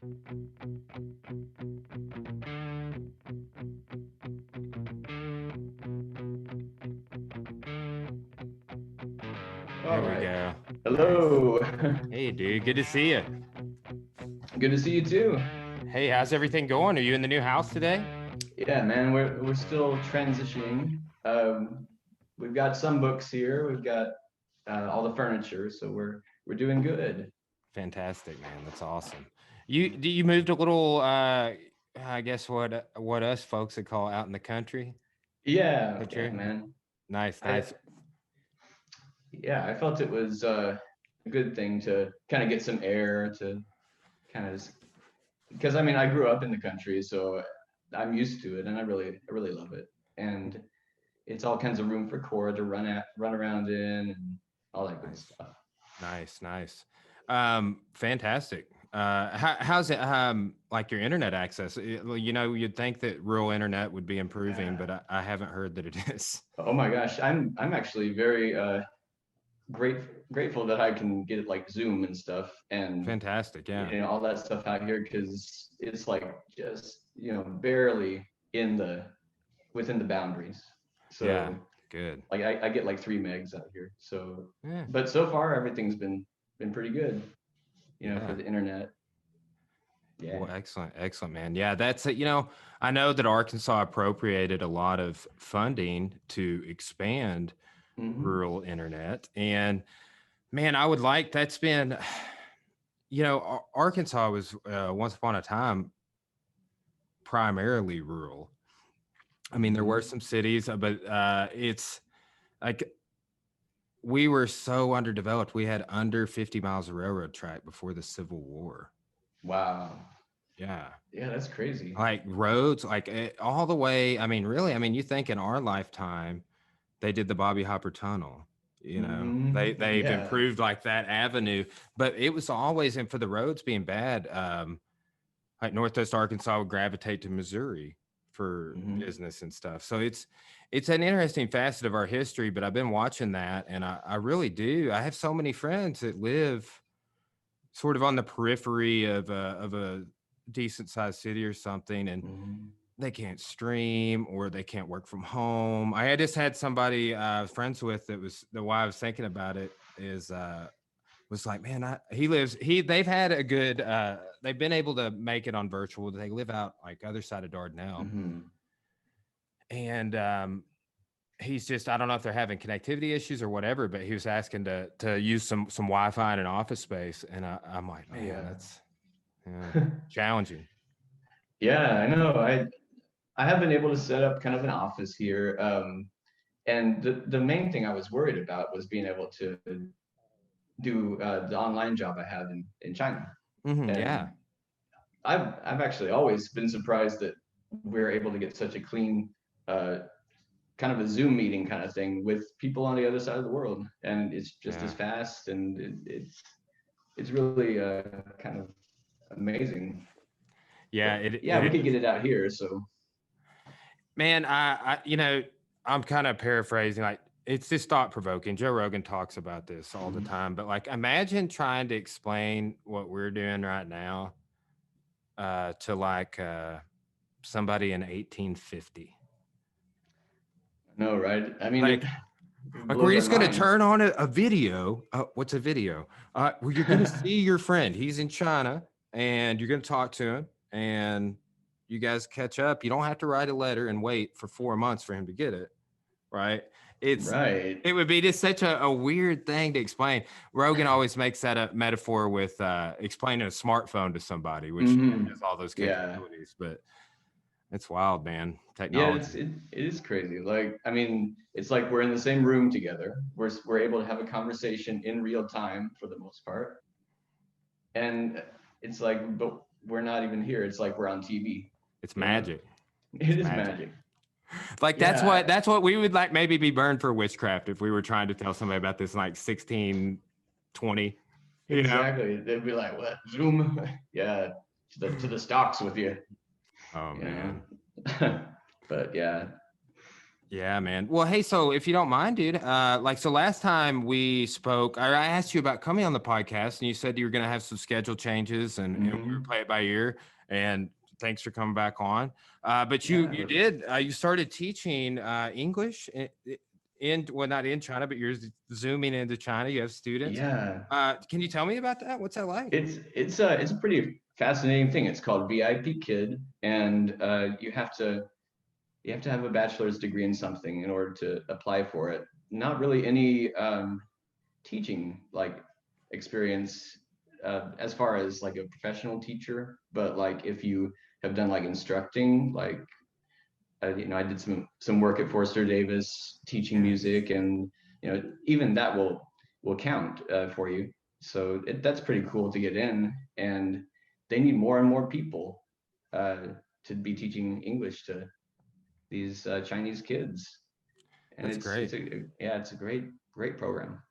All There we right. go. Nice. Hello. Hey, dude. Good to see you. Good to see you too. Hey, how's everything going? Are you in the new house today? Yeah, man, we're still transitioning. We've got some books here. We've got all the furniture, so we're doing good. Fantastic, man. That's awesome. You moved a little I guess what us folks would call out in the country. Is Yeah, that yeah, true? man. Nice, I nice. yeah, I felt it was a good thing to kind of get some air to kind of because I mean I grew up in the country, so I'm used to it, and I really love it. And it's all kinds of room for Cora to run around in and all that good Nice. stuff. Nice, nice. Fantastic. How's it like your internet access? Well, you'd think that rural internet would be improving, but I haven't heard that it is. Oh my gosh, I'm actually very great grateful that I can get like Zoom and stuff and Fantastic, yeah. all that stuff out here because it's like just barely in the within the boundaries. Yeah, So good. like I get like 3 megs out here. So Yeah, but so far everything's been pretty good, for yeah. the internet. Well, Yeah. excellent, excellent, man. Yeah, that's it. I know that Arkansas appropriated a lot of funding to expand Hmm. rural internet. And man, I would like that's been, Arkansas was once upon a time primarily rural. I mean, there were Hmm. some cities, but it's like we were so underdeveloped. We had under 50 miles of railroad track before the Civil War. Wow. Yeah. Yeah, that's crazy. Like roads, like all the way. I mean, really, I mean, you think in our lifetime, they did the Bobby Hopper Tunnel. They've Yeah. improved like that avenue, but it was always, and for the roads being bad, like Northwest Arkansas would gravitate to Missouri for Hmm. business and stuff. So it's an interesting facet of our history. But I've been watching that, and I really do. I have so many friends that live sort of on the periphery of a decent sized city or something, and Hmm. they can't stream or they can't work from home. I just had somebody I was friends with that was the why I was thinking about it is was like, man, they've had a good they've been able to make it on virtual. They live out like other side of Dardanelle. Hmm. And he's just I don't know if they're having connectivity issues or whatever, but he was asking to use some Wi-Fi in an office space. And I'm like, Oh man, yeah. that's yeah, challenging. Yeah, I know. I have been able to set up kind of an office here. And the main thing I was worried about was being able to do the online job I had in China. Yeah. And I've actually always been surprised that we're able to get such a clean uh, kind of a Zoom meeting kind of thing with people on the other side of the world, and it's just as Yeah. fast, and it's really kind of amazing. Yeah, But it yeah, it we could is. get it out here. So Man, I'm kind of paraphrasing. Like, it's just thought provoking. Joe Rogan talks about this all the mhm. time. But like, imagine trying to explain what we're doing right now to like somebody in 1850. No, right? I mean, Like, it like we're blows our just gonna minds. turn on a video. What's a video? Well, you're gonna see your friend. He's in China, and you're gonna talk to him, and you guys catch up. You don't have to write a letter and wait for 4 months for him to get it. Right? It's Right. it would be just such a weird thing to explain. Rogan always makes that a metaphor with explaining a smartphone to somebody, which Hmm. has all those Yeah. capabilities. But it's wild, man. Yeah, Technology. it is crazy. Like, I mean, it's like we're in the same room together. We're able to have a conversation in real time for the most part, and it's like, but we're not even here. It's like we're on TV. It's You know, magic. it It's is magic. magic. Like Yeah, that's what we would like maybe be burned for witchcraft if we were trying to tell somebody about this in like 1620. You know? exactly. They'd be like, "What Zoom? Yeah, to the stocks with you." Oh You man. know, but yeah, Yeah, man. Well, hey, so if you don't mind, dude, like, so last time we spoke, I asked you about coming on the podcast, and you said you were going to have some schedule changes, and we were Hmm. play it by ear. And thanks for coming back on. But Yeah, you started teaching English in, well, not in China, but you're zooming into China. You have students. yeah. Can you tell me about that? What's that like? It's a pretty fascinating thing. It's called VIP Kid, and you have to have a bachelor's degree in something in order to apply for it. Not really any teaching like experience as far as like a professional teacher, but like if you have done like instructing, like you know, I did some work at Forster Davis teaching Yeah, music, and you know, even that will count for you. So that's pretty cool to get in, and they need more and more people uh, to be teaching English to these Chinese kids, and that's great. it's a great program.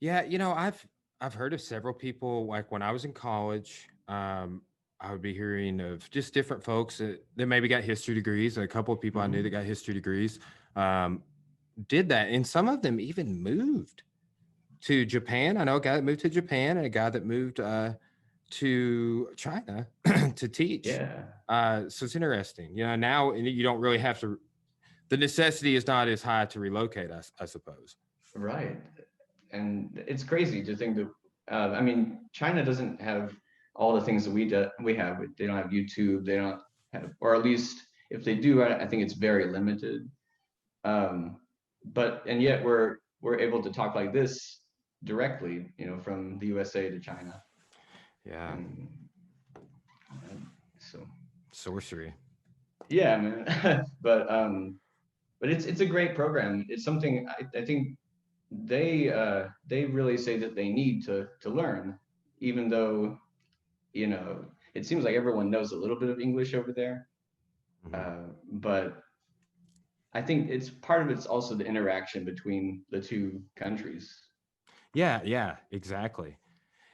Yeah, I've heard of several people like when I was in college, I would be hearing of just different folks that maybe got history degrees. A couple of people I knew that Hmm. got history degrees um, did that, and some of them even moved to Japan. I know a guy that moved to Japan and a guy that moved to China to teach. Yeah, So it's interesting. Now you don't really have to. The necessity is not as high to relocate, I suppose. right. And it's crazy to think that I mean, China doesn't have all the things that we have. They don't have YouTube. They don't have, or at least if they do, I think it's very limited. Um, but and yet we're able to talk like this directly, you know, from the USA to China, Yeah, and so sorcery. yeah, man. But it's a great program. It's something I think they really say that they need to learn, even though you know it seems like everyone knows a little bit of English over there. Mhm. But I think it's part of it's also the interaction between the two countries. Yeah, yeah, exactly.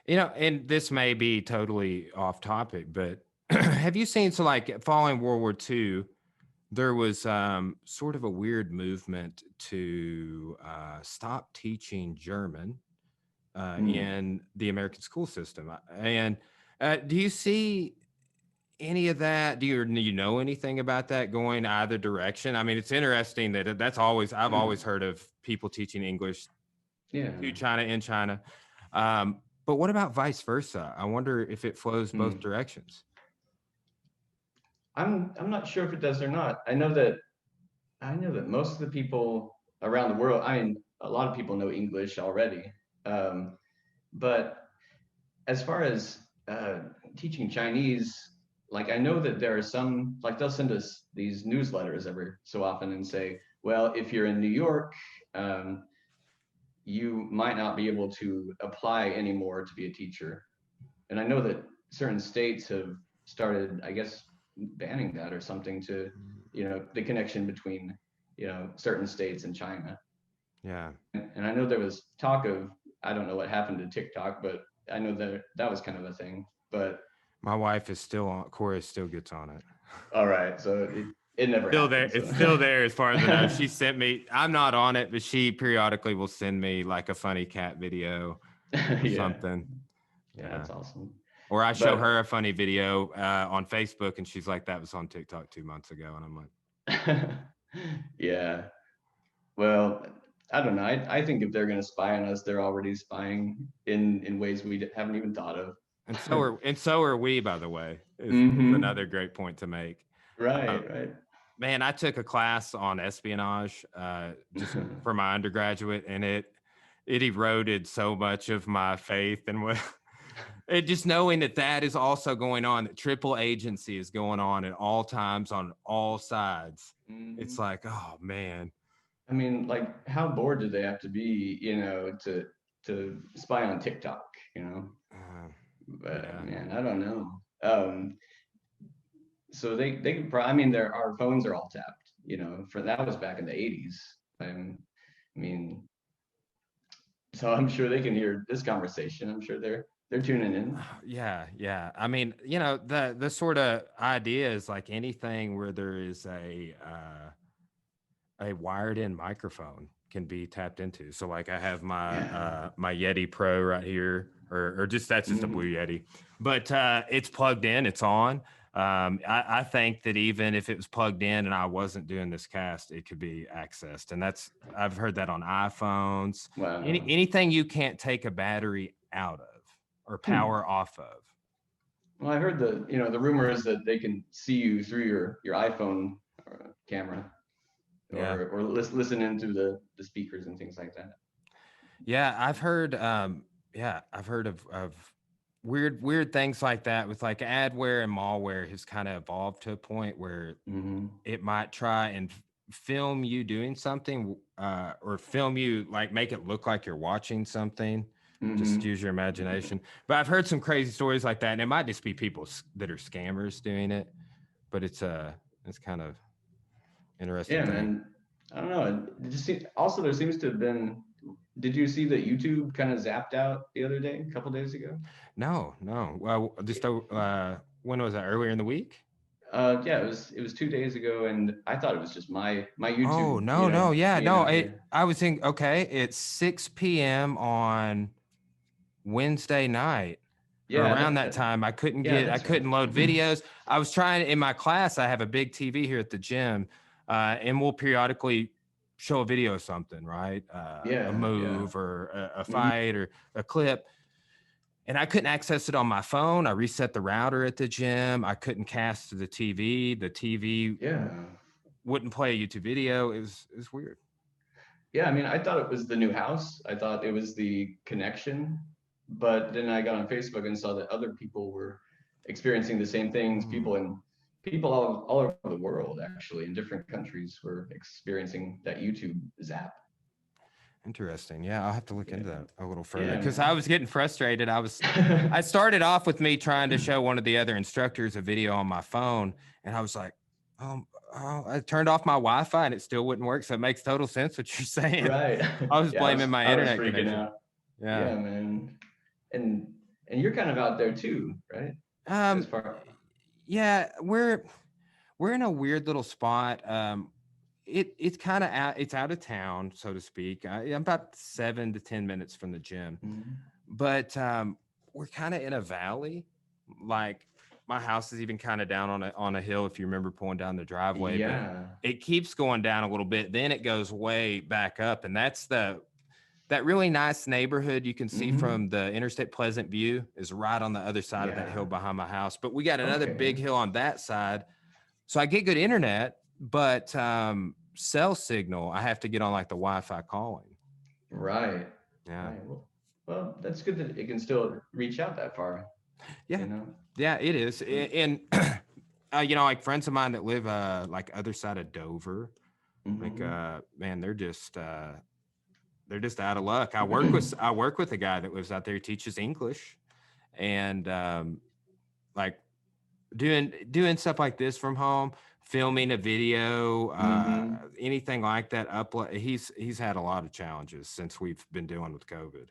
And this may be totally off topic, but have you seen, so like following World War II, there was sort of a weird movement to stop teaching German Hmm. in the American school system. And do you see any of that? Do you know anything about that going either direction? I mean, it's interesting that I've always heard of people teaching English Yeah. to China in China. But what about vice versa? I wonder if it flows both Hmm. directions. I'm not sure if it does or not. I know that most of the people around the world, I mean, a lot of people know English already. Um, but as far as uh, teaching Chinese, like I know that there are some, like they'll send us these newsletters every so often and say, well, if you're in New York, um, you might not be able to apply anymore to be a teacher. And I know that certain states have started, I guess, banning that or something to, you know, the connection between, you know, certain states and China. Yeah. And I know there was talk of, I don't know what happened to TikTok, but I know that that was kind of a thing. But My wife is still on, Cora still gets on it. all right, so it never Still there. happened. So It's still there as far as I know. She sent me, I'm not on it, but she periodically will send me like a funny cat video or yeah, something. yeah, Yeah. that's awesome. Or I show But her a funny video on Facebook and she's like, that was on TikTok 2 months ago. And I'm like, yeah, well, I don't know. I think if they're going to spy on us, they're already spying in ways we haven't even thought of. and so are we, by the way, is Hmm. another great point to make. Uh, Right, right. Man, I took a class on espionage just for my undergraduate, and it eroded so much of my faith and what it just knowing that is also going on, that triple agency is going on at all times on all sides. It's Hmm. like, oh man. I mean, like, how bored do they have to be, you know, to spy on TikTok, you know? Uh, But yeah. man, I don't know. So they could probably, I mean, our phones are all tapped, you know. For that was back in the 80s. I mean, so I'm sure they can hear this conversation. I'm sure they're tuning in. Yeah, yeah. I mean, the sort of idea is like anything where there is a wired in microphone can be tapped into. So like I have my Yeah. my Yeti Pro right here, or just that's just a Mhm. Blue Yeti, but it's plugged in, it's on. I think that even if it was plugged in and I wasn't doing this cast, it could be accessed, and that's I've heard that on iPhones. Wow. Anything you can't take a battery out of or Hmm. power off of. Well, I heard the rumor is that they can see you through your iPhone camera, Yeah. or listen into the speakers and things like that. Yeah, I've heard yeah, I've heard of weird things like that with like adware and malware has kind of evolved to a point where Hmm. it might try and film you doing something or film you like make it look like you're watching something. Just Hmm. use your imagination. But I've heard some crazy stories like that, and it might just be people that are scammers doing it, but it's kind of interesting Yeah, thing. man. I don't know. Also, there seems to have been. Did you see that YouTube kind of zapped out the other day, a couple days ago? No, no. Well, just when was that? Earlier in the week? Yeah, it was 2 days ago, and I thought it was just my Oh, YouTube, no, no. Yeah, being no. out there. I was thinking, okay, it's 6 p.m. on Wednesday night or Yeah, around that time. yeah, I that's right. couldn't load videos. I was trying in my class. I have a big TV here at the gym, and we'll periodically show a video of something, right? A Yeah, yeah. move or a Hmm. fight or a clip. And I couldn't access it on my phone. I reset the router at the gym. I couldn't cast to the TV. The TV Yeah. wouldn't play a YouTube video. It was weird. Yeah, I mean, I thought it was the new house. I thought it was the connection, but then I got on Facebook and saw that other people were experiencing the same things. Mm, People all over the world, actually, in different countries, were experiencing that YouTube zap. interesting. Yeah, I'll have to look Yeah, into that a little further yeah, because I man. was getting frustrated. I started off with me trying to show one of the other instructors a video on my phone, and I was like, um, oh, I turned off my Wi-Fi and it still wouldn't work. So it makes total sense what you're saying. Right. I was Yeah, blaming my I was internet freaking connection. out. Yeah. Yeah, man. And and you're kind of out there too, right? As Um. far. Yeah, we're in a weird little spot. It's kind of it's out of town, so to speak. I'm about 7 to 10 minutes from the gym, Mhm. but we're kind of in a valley. Like my house is even kind of down on a hill. If you remember pulling down the driveway, but Yeah. it keeps going down a little bit. Then it goes way back up, and that's that really nice neighborhood you can see Hmm. from the Interstate Pleasant View is right on the other side of that hill Yeah. behind my house. But we got another Okay. big hill on that side, so I get good internet, but cell signal, I have to get on like the Wi-Fi calling. Right. Yeah. Right. Well, that's good that it can still reach out that far, Yeah. you know? Yeah, it is. Uh, And like friends of mine that live like other side of Dover, like mhm. man, they're just out of luck. I work with a guy that lives out there, teaches English, and like doing stuff like this from home, filming a video, Hmm. anything like that. Upload. He's had a lot of challenges since we've been dealing with COVID.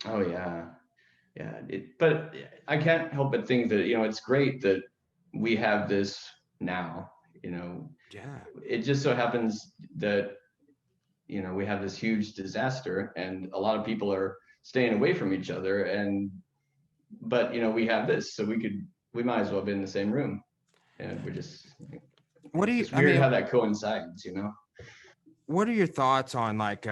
Oh yeah. Yeah. But I can't help but think that, it's great that we have this now, you know. Yeah. It just so happens that, we have this huge disaster and a lot of people are staying away from each other, but we have this, so we might as well be in the same room. And we're just What do you? it's I weird mean, how that coincides. what are your thoughts on like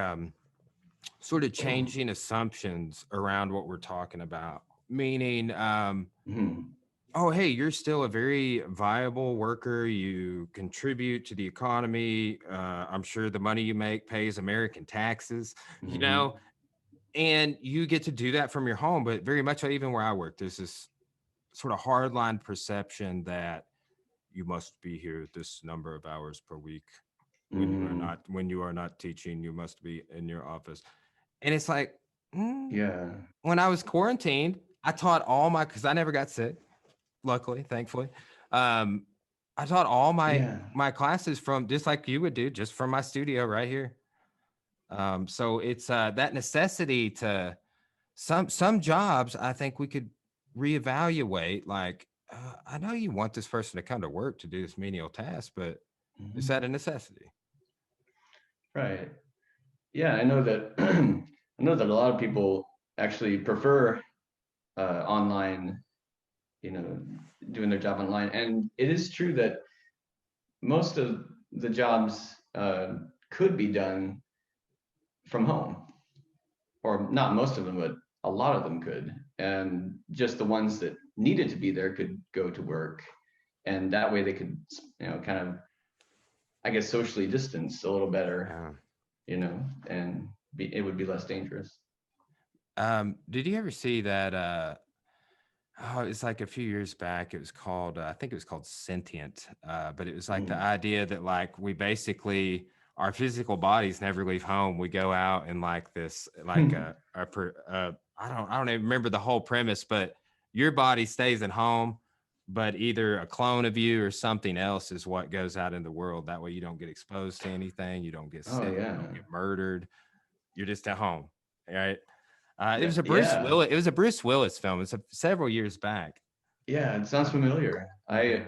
sort of changing assumptions around what we're talking about? Meaning, Mhm. oh, hey, you're still a very viable worker. You contribute to the economy. I'm sure the money you make pays American taxes. You know, Mhm. and you get to do that from your home. But very much like even where I work, there's this sort of hardline perception that you must be here this number of hours per week. Mhm. When you are not teaching, you must be in your office. And it's like, mm, Yeah. when I was quarantined, I taught all my because I never got sick, luckily, thankfully. Um, I taught all Yeah. my classes from just like you would do, just from my studio right here. So it's that necessity to some jobs. I think we could reevaluate. Like, I know you want this person to come to work to do this menial task, but is Mhm. that a necessity? Right. Yeah, I know that I know that a lot of people actually prefer online, you know, doing their job online. And it is true that most of the jobs could be done from home, or not most of them, but a lot of them could. And just the ones that needed to be there could go to work. And that way they could, kind of, I guess, socially distance a little better, Yeah. and it would be less dangerous. Did you ever see that? Oh, it's like a few years back. It was called, I think it was called Sentient. But it was like the Mm. idea that like we basically our physical bodies never leave home. We go out in like this, like I don't even remember the whole premise, but your body stays at home, but either a clone of you or something else is what goes out in the world. That way you don't get exposed to anything, you don't get Oh sick, you don't yeah. get murdered. You're just at home, right? It was a Bruce Yeah. Willis. It was a Bruce Willis film. It's several years back. Yeah, it sounds familiar. I Yeah,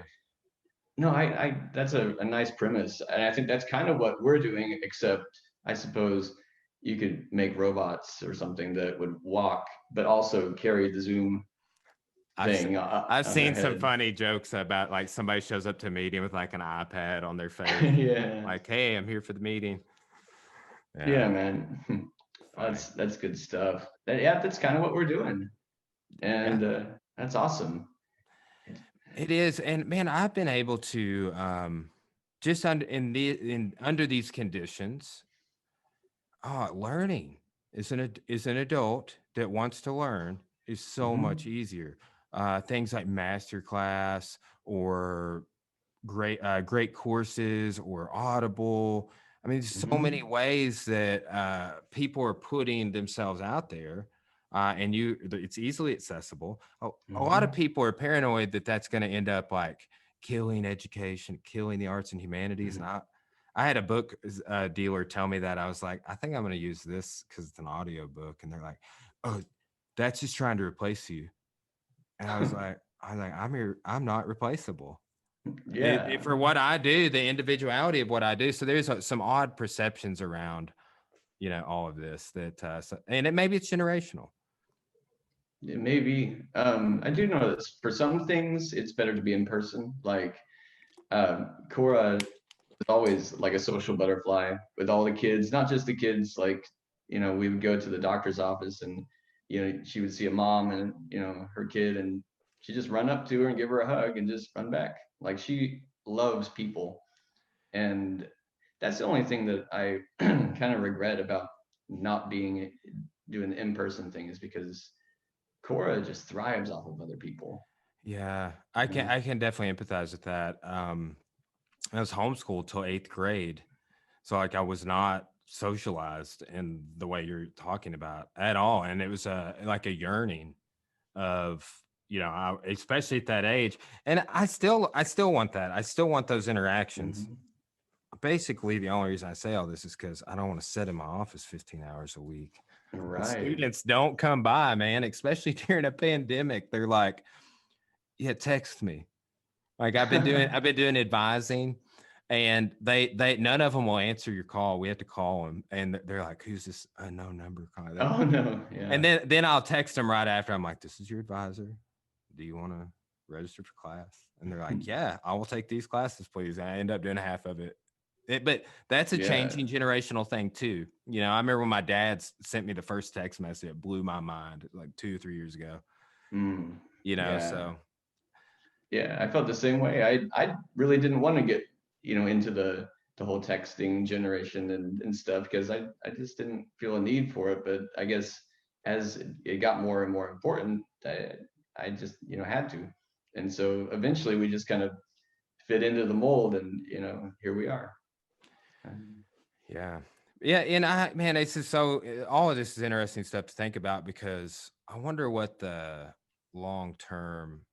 No, I that's a nice premise. And I think that's kind of what we're doing, except I suppose you could make robots or something that would walk, but also carry the Zoom I've se- thing I've on their seen some head. funny jokes about like somebody shows up to a meeting with like an iPad on their face, Yeah. like, "Hey, I'm here for the meeting." Yeah, Yeah, man. funny. That's good stuff. Yeah, that's kind of what we're doing. Yeah, And that's awesome. it is. And man, I've been able to just under in under these conditions, learning is an adult that wants to learn is so much Hmm. easier. Things like masterclass or great courses or Audible. I mean, there's so many Hmm. ways that people are putting themselves out there, and it's easily accessible. A lot of Hmm. people are paranoid that that's going to end up like killing education, killing the arts and humanities. And I had a book dealer tell me that. I was like, I think I'm going to use this because it's an audio book, and they're like, oh, that's just trying to replace you. And I was like, I'm here. I'm not replaceable Yeah. for what I do, the individuality of what I do. So there's some odd perceptions around, all of this that, and maybe it's generational. Maybe. I do know that for some things it's better to be in person. Like Cora is always like a social butterfly with all the kids, not just the kids. Like, we would go to the doctor's office and, she would see a mom and, her kid, and she'd just run up to her and give her a hug and just run back. Like, she loves people. And that's the only thing that I kind of regret about not doing the in-person thing, is because Cora just thrives off of other people. Yeah, You know? I can definitely empathize with that. I was homeschooled till eighth grade, so like I was not socialized in the way you're talking about at all, and it was like a yearning of especially at that age, and I still want that. I still want those interactions. Mhm. Basically, the only reason I say all this is because I don't want to sit in my office 15 hours a week. And Right. students don't come by, man, especially during a pandemic. They're like, yeah, text me. Like I've been doing advising, and they none of them will answer your call. We have to call them, and they're like, "Who's this unknown number calling?" Oh no, And yeah. then I'll text them right after. I'm like, "This is your advisor. Do you want to register for class?" And they're like, "Yeah, I will take these classes, please." And I end up doing half of it. But that's a Yeah. changing generational thing too. I remember when my dad sent me the first text message, it blew my mind like 2 or 3 years ago. Mm. Yeah. So Yeah, I felt the same way. I really didn't want to get, into the whole texting generation and stuff, because I just didn't feel a need for it. But I guess as it got more and more important, I just, had to. And so eventually we just kind of fit into the mold, and, here we are. Um, yeah, yeah, and man, it's just so all of this is interesting stuff to think about because I wonder what the long term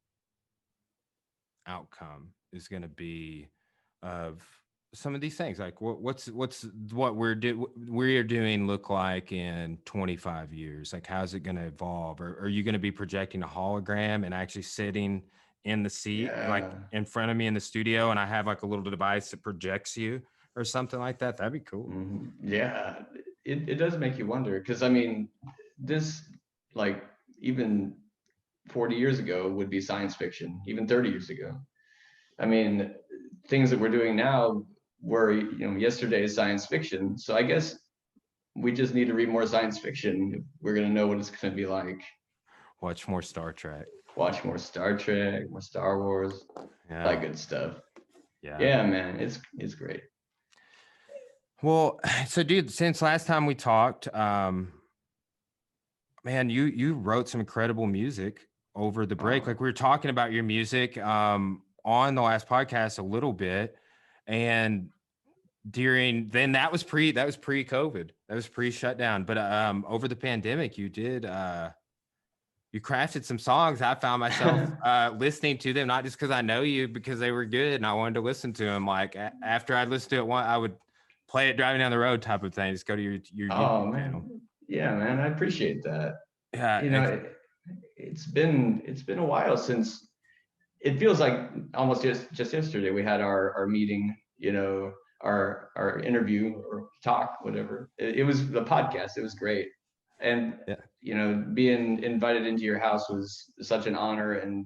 outcome is going to be of some of these things. Like what we're doing look like in 25 years? Like how's it going to evolve? Or are you going to be projecting a hologram and actually sitting in the seat like yeah. in front of me in the studio, and I have like a little device that projects you? or something like that. That'd be cool. Yeah, it does make you wonder because I mean, this like even 40 years ago would be science fiction, even 30 years ago. I mean, things that we're doing now were yesterday's science fiction. So I guess we just need to read more science fiction if we're gonna know what it's gonna be like. Watch more Star Trek. Watch more Star Trek, more Star Wars, Yeah. that good stuff. Yeah. Yeah, man, it's great. Well, so dude, since last time we talked, man, you wrote some incredible music over the break. Like we were talking about your music on the last podcast a little bit, and during then that was pre-COVID, that was pre-shutdown. But over the pandemic, you crafted some songs. I found myself listening to them, not just because I know you, because they were good and I wanted to listen to them. Like after I listened to it, I would play it driving down the road, type of thing. Just go to your Oh YouTube channel. man, yeah, man, I appreciate that. Yeah, It's been a while since. It feels like almost just yesterday we had our meeting, our interview or talk, whatever. It was the podcast. It was great, and yeah. being invited into your house was such an honor, and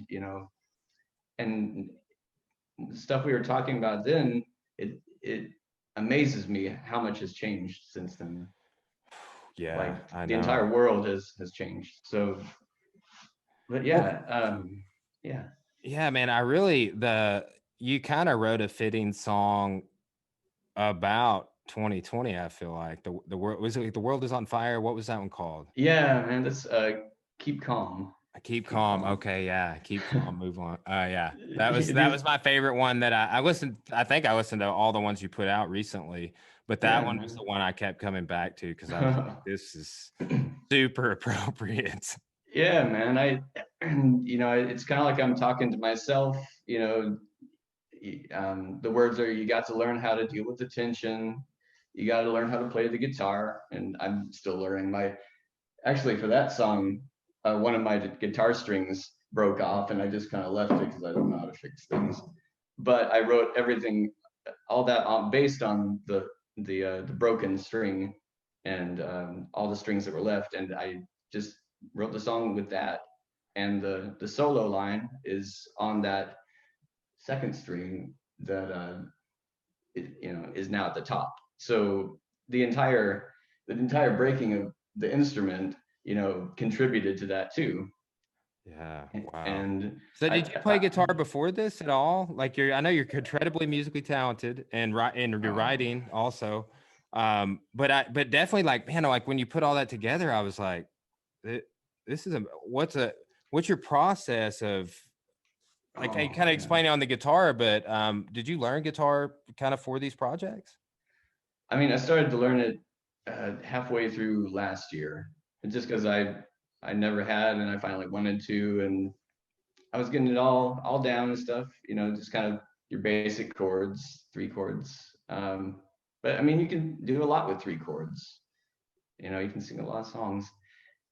stuff we were talking about then. It amazes me how much has changed since then. Yeah, Like I the know. entire world has changed. So, but yeah, yeah. Yeah, man, you kind of wrote a fitting song about 2020. I feel like the world was it, the world is on fire. What was that one called? Yeah, man, that's keep calm. I keep Keep calm. calm. Okay, yeah, keep calm. Move on. Yeah, that These, was my favorite one that I listened. I think I listened to all the ones you put out recently, but that yeah, one was man. the one I kept coming back to because I was like, this is super appropriate. Yeah, man. It's kind of like I'm talking to myself. The words are, you got to learn how to deal with the tension. You got to learn how to play the guitar, and I'm still learning. Actually, for that song, one of my guitar strings broke off, and I just kind of left it because I don't know how to fix things. But I wrote everything, all that based on the broken string and all the strings that were left, and I just wrote the song with that. And the solo line is on that second string that is now at the top. So the entire breaking of the instrument, contributed to that too. Yeah. Wow. And So I, did you play I guitar before this at all? Like I know you're incredibly musically talented and you're oh, writing also. But definitely like, man, like when you put all that together, I was like, "Th- this is what's your process of like you kind of yeah. explain it on the guitar, but did you learn guitar kind of for these projects? I mean, I started to learn it halfway through last year, and just because I never had, and I finally wanted to, and I was getting it all down and stuff. Just kind of your basic chords, three chords. But I mean, you can do a lot with three chords. You can sing a lot of songs.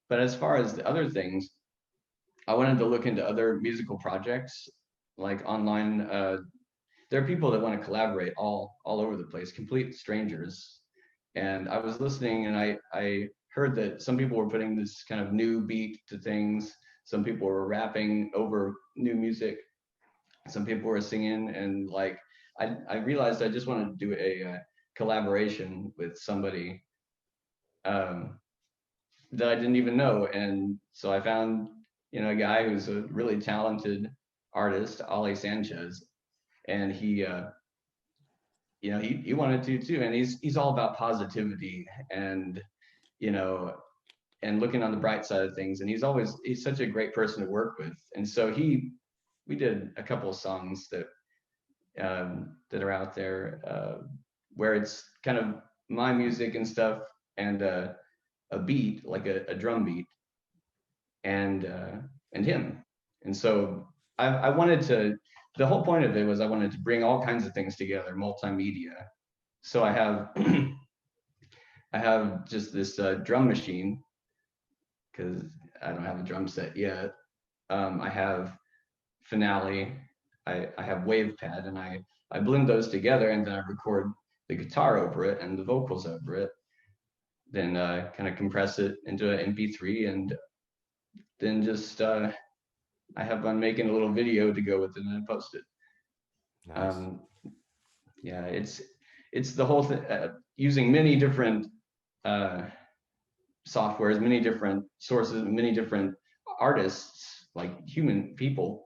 But as far as the other things, I wanted to look into other musical projects, like online. There are people that want to collaborate all over the place, complete strangers. And I was listening, and I heard that some people were putting this kind of new beat to things. Some people were rapping over new music. Some people were singing, and like I realized I just wanted to do a collaboration with somebody um, that I didn't even know. And so I found, a guy who's a really talented artist, Ali Sanchez, and he wanted to too, and he's all about positivity and you know and looking on the bright side of things. And he's such a great person to work with. And so we did a couple of songs that are out there where it's kind of my music and stuff, and a beat like a drum beat, and him. And so I wanted to. The whole point of it was I wanted to bring all kinds of things together, multimedia. So I have I have just this drum machine because I don't have a drum set yet. I have Finale. I have WavePad, and I blend those together, and then I record the guitar over it and the vocals over it, then kind of compress it into an MP3, and then just I have fun making a little video to go with it and I post it. Nice. Um, yeah, it's the whole thing, using many different uh, softwares, many different sources, many different artists, like human people,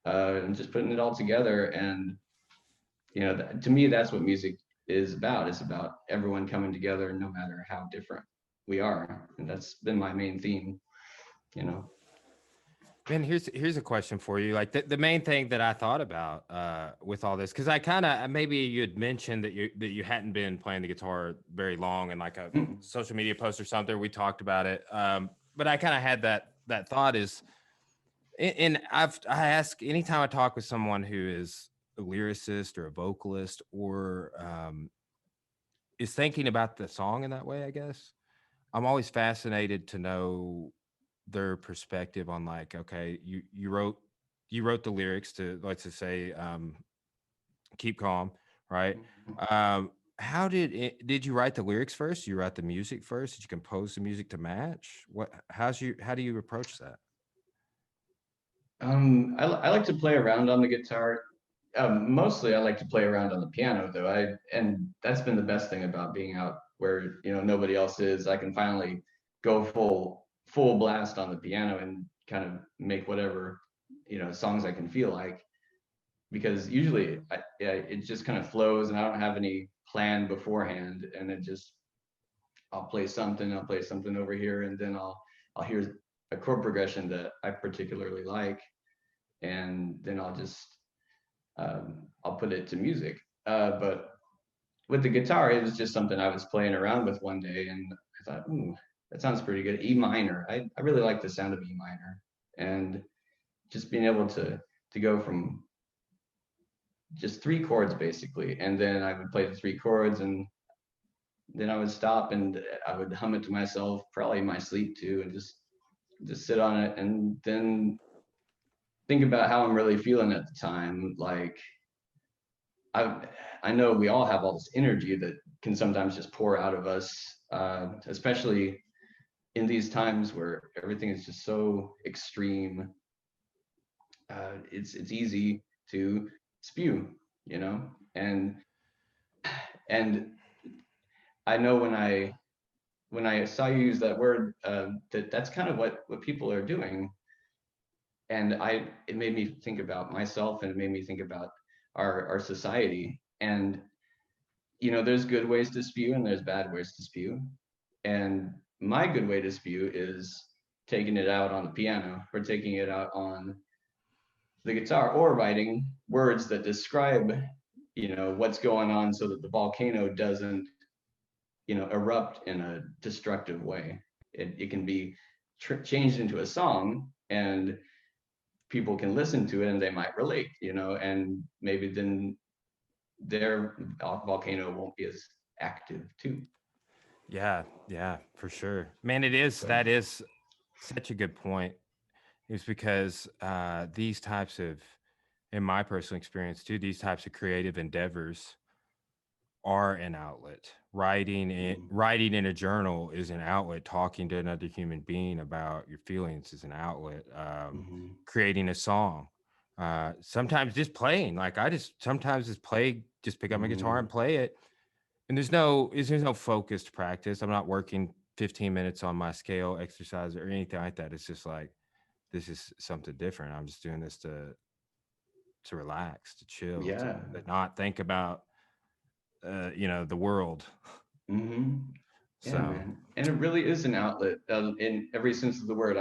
and just putting it all together. And to me, that's what music is about. It's about everyone coming together, no matter how different we are, and that's been my main theme. You know. Ben, here's a question for you. Like the main thing that I thought about with all this, because I kind of maybe you had mentioned that you hadn't been playing the guitar very long, and like a Mm. social media post or something, we talked about it. But I kind of had that thought is, and I ask anytime I talk with someone who is a lyricist or a vocalist or is thinking about the song in that way, I guess I'm always fascinated to know their perspective on like, okay, you wrote the lyrics to, let's just say, keep calm, right? How did you write the lyrics first? You write the music first? Did you compose the music to match? How do you approach that? I like to play around on the guitar. Mostly, I like to play around on the piano, though. And that's been the best thing about being out where nobody else is. I can finally go full blast on the piano and kind of make whatever songs I can feel like. Because usually, yeah, it just kind of flows, and I don't have any plan beforehand, and it just I'll play something over here, and then I'll hear a chord progression that I particularly like, and then I'll put it to music. But with the guitar, it was just something I was playing around with one day, and I thought, ooh, that sounds pretty good. E minor. I really like the sound of E minor, and just being able to go from just three chords basically, and then I would play the three chords, and then I would stop and I would hum it to myself, probably in my sleep too, and just sit on it, and then think about how I'm really feeling at the time. Like I I know we all have all this energy that can sometimes just pour out of us, especially in these times where everything is just so extreme. It's easy to spew, you know, and and I know when I saw you use that word, that's kind of what people are doing, and it made me think about myself, and it made me think about our society. And there's good ways to spew and there's bad ways to spew. And my good way to spew is taking it out on the piano or taking it out on the guitar or writing words that describe, what's going on so that the volcano doesn't, erupt in a destructive way. It can be changed into a song, and people can listen to it and they might relate, and maybe then their volcano won't be as active too. Yeah, yeah, for sure, man. So, That is such a good point. Is because these types of, in my personal experience too, these types of creative endeavors are an outlet. Writing in a journal is an outlet. Talking to another human being about your feelings is an outlet. mm-hmm. Creating a song, sometimes just playing. Like I just sometimes just pick up my guitar Mm-hmm. and play it. And there's no focused practice. I'm not working 15 minutes on my scale exercise or anything like that. It's just like this is something different. I'm just doing this to relax, to chill, Yeah. to not think about the world. Mm-hmm. Yeah, So man. And it really is an outlet, in every sense of the word.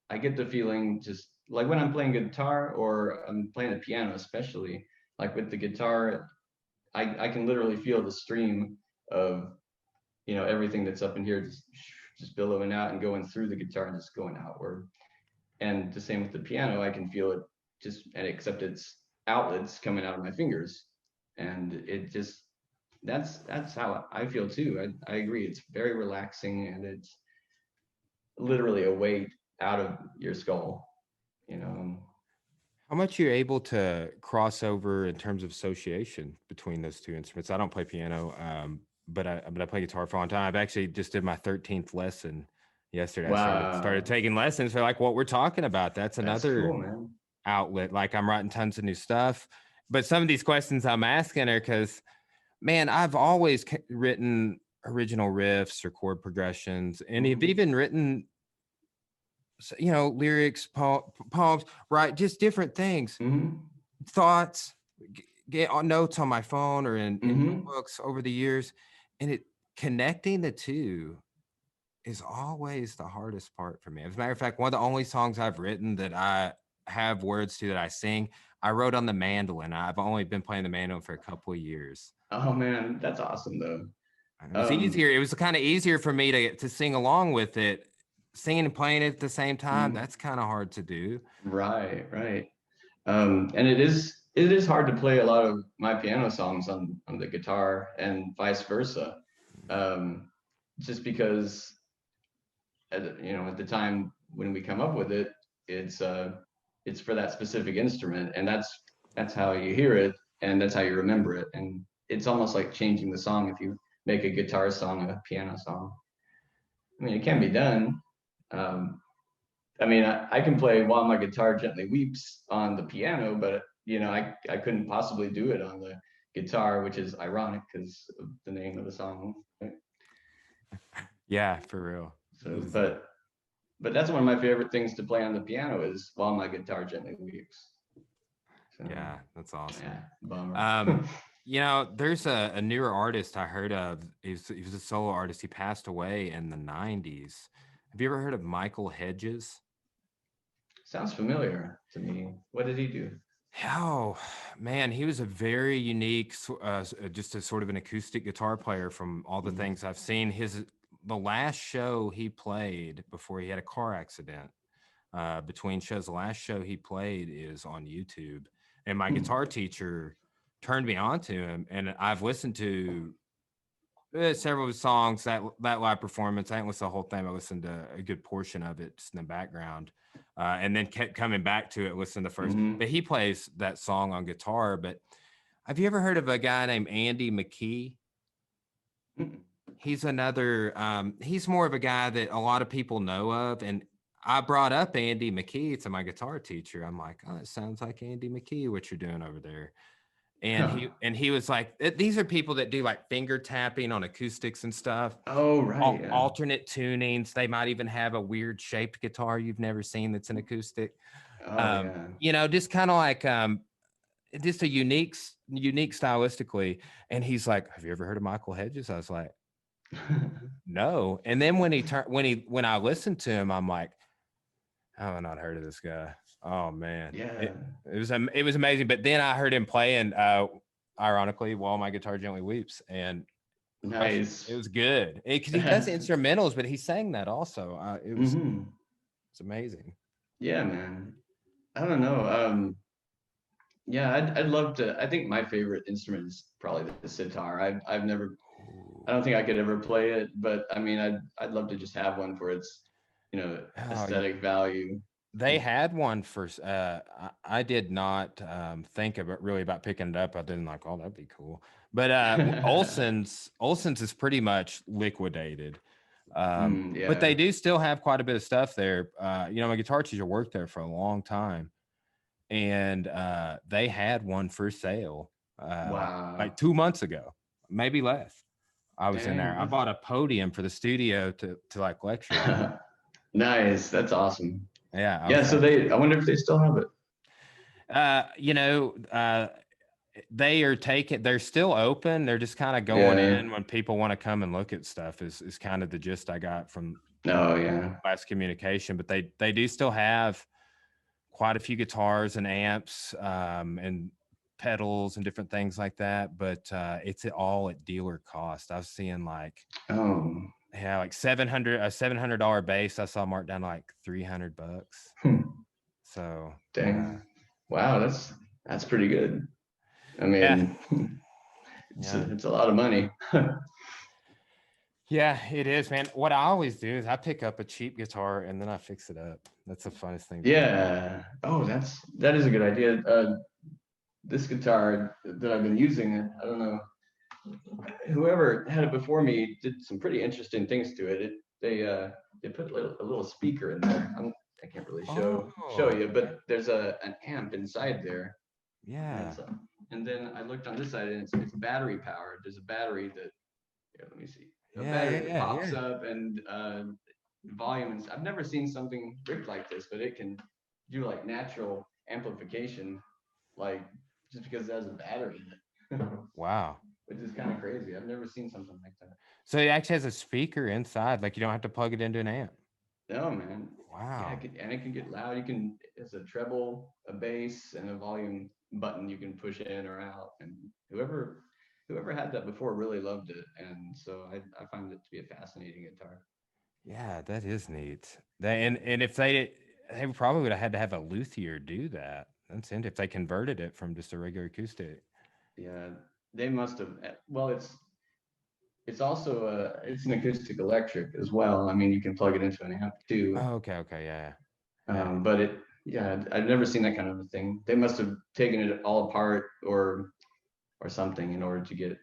I get the feeling, just like when I'm playing guitar or I'm playing the piano, especially like with the guitar, I can literally feel the stream of everything that's up in here just billowing out and going through the guitar and just going outward. And the same with the piano, I can feel it just, and except it's outlets coming out of my fingers, and it just that's how I feel too. I agree. It's very relaxing, and it's literally a weight out of your skull. You know. How much you're able to cross over in terms of association between those two instruments? I don't play piano, but I play guitar for a long time. I've actually just did my 13th lesson yesterday. I started Wow, taking lessons for like what we're talking about. That's that's another cool, man. outlet. Like I'm writing tons of new stuff, but some of these questions I'm asking are because, man, I've always written original riffs or chord progressions, and have Mhm. even written, lyrics, poems, right? Just different things, Mhm. thoughts, get on notes on my phone or in Mhm. notebooks over the years, and it connecting the two is always the hardest part for me. As a matter of fact, one of the only songs I've written that I have words to that I sing, I wrote on the mandolin. I've only been playing the mandolin for a couple of years. Oh man, that's awesome though. It was easier. It was kind of easier for me to sing along with it, singing and playing it at the same time. Mhm. That's kind of hard to do. Right, right. And it is hard to play a lot of my piano songs on the guitar and vice versa. Um, just because at the time when we come up with it, it's uh it's for that specific instrument, and that's how you hear it, and that's how you remember it. And it's almost like changing the song if you make a guitar song a piano song. I mean, it can be done. Um, I mean, I can play While My Guitar Gently Weeps on the piano, but I couldn't possibly do it on the guitar, which is ironic because of the name of the song. Right? Yeah, for real. So, Is but that's one of my favorite things to play on the piano is While My Guitar Gently Weeps. So, Yeah, that's awesome. yeah, bummer. Um, there's a newer artist I heard of. He was a solo artist. He passed away in the 90s. Have you ever heard of Michael Hedges? Sounds familiar to me. What did he do? Oh man, he was a very unique, just a sort of an acoustic guitar player from all the Mhm. things I've seen. The last show he played before he had a car accident. Between shows, the last show he played is on YouTube, and my Hmm. guitar teacher turned me on to him, and I've listened to several of his songs. That live performance, I didn't listen to the whole thing. I listened to a good portion of it just in the background, and then kept coming back to it. Listen to the first, Hmm. but he plays that song on guitar. But have you ever heard of a guy named Andy McKee? He's another. He's more of a guy that a lot of people know of, and I brought up Andy McKee to my guitar teacher. I'm like, oh, it sounds like Andy McKee. What you're doing over there? And Huh. he was like, these are people that do like finger tapping on acoustics and stuff, Oh, right. Yeah. alternate tunings. They might even have a weird shaped guitar you've never seen that's an acoustic. Oh, yeah. Just kind of like just a unique stylistically. And he's like, have you ever heard of Michael Hedges? I was like, no. And then when I listened to him, I'm like, how have I not heard of this guy? Oh man, Yeah. it was amazing. But then I heard him playing, ironically, while my guitar gently weeps, and gosh, it Nice. was good because he does That's instrumentals, but he sang that also. hmm. It's amazing. Yeah, man. I don't know. Yeah, I'd love to. I think my favorite instrument is probably the sitar. I've never. Ooh. I don't think I could ever play it, but I mean, I'd love to just have one for its, Oh, aesthetic value. they had one for. I did not think about really about picking it up. I didn't like, oh, that'd be cool. But Olson's is pretty much liquidated. But they Yeah. do still have quite a bit of stuff there. My guitar teacher worked there for a long time, and they had one for sale like Wow. 2 months ago, maybe less. I was in there. Dang. I bought a podium for the studio to like lecture on. Nice. That's awesome. Yeah, I Yeah. was So like, I wonder if they still have it. uh, you know, uh, they're still open. They're just kind of going Yeah. in when people want to come and look at stuff is kind of the gist I got from Oh, yeah. last communication. But they do still have quite a few guitars and amps, and pedals and different things like that. But it's all at dealer cost. I was seeing like, Oh. yeah, like $700 bass. I saw marked down to like $300. Hmm. So Dang. Wow. That's pretty good. I yeah, mean, it's yeah. a, it's a lot of money. Yeah, it is, man. What I always do is I pick up a cheap guitar and then I fix it up. That's the funnest thing to do. Yeah. Oh, that is a good idea. This guitar that I've been using, I don't know, whoever had it before me did some pretty interesting things to it. They put a little speaker in there. I can't really show Oh, you, but there's an amp inside there, and yeah. and then I looked on this side and it's battery powered. There's a battery that here, let me see, a Yeah, battery yeah, that yeah, pops yeah. up and volume. And I've never seen something rigged like this, but it can do like natural amplification, like just because it has a battery in it. Wow. Which is kind of crazy. I've never seen something like that. So it actually has a speaker inside, like you don't have to plug it into an amp. No, man. Yeah, Wow. and it can get loud. You can, it's a treble, a bass, and a volume button you can push in or out. And whoever had that before really loved it. And so I find it to be a fascinating guitar. Yeah, that is neat. And if they probably would have had to have a luthier do that. That's it. If they converted it from just a regular acoustic. Yeah, they must have. Well, it's also it's an acoustic electric as well. I mean, you can plug it into an amp too. Oh, okay, okay, yeah, yeah, But yeah, I've never seen that kind of a thing. They must have taken it all apart or something in order to get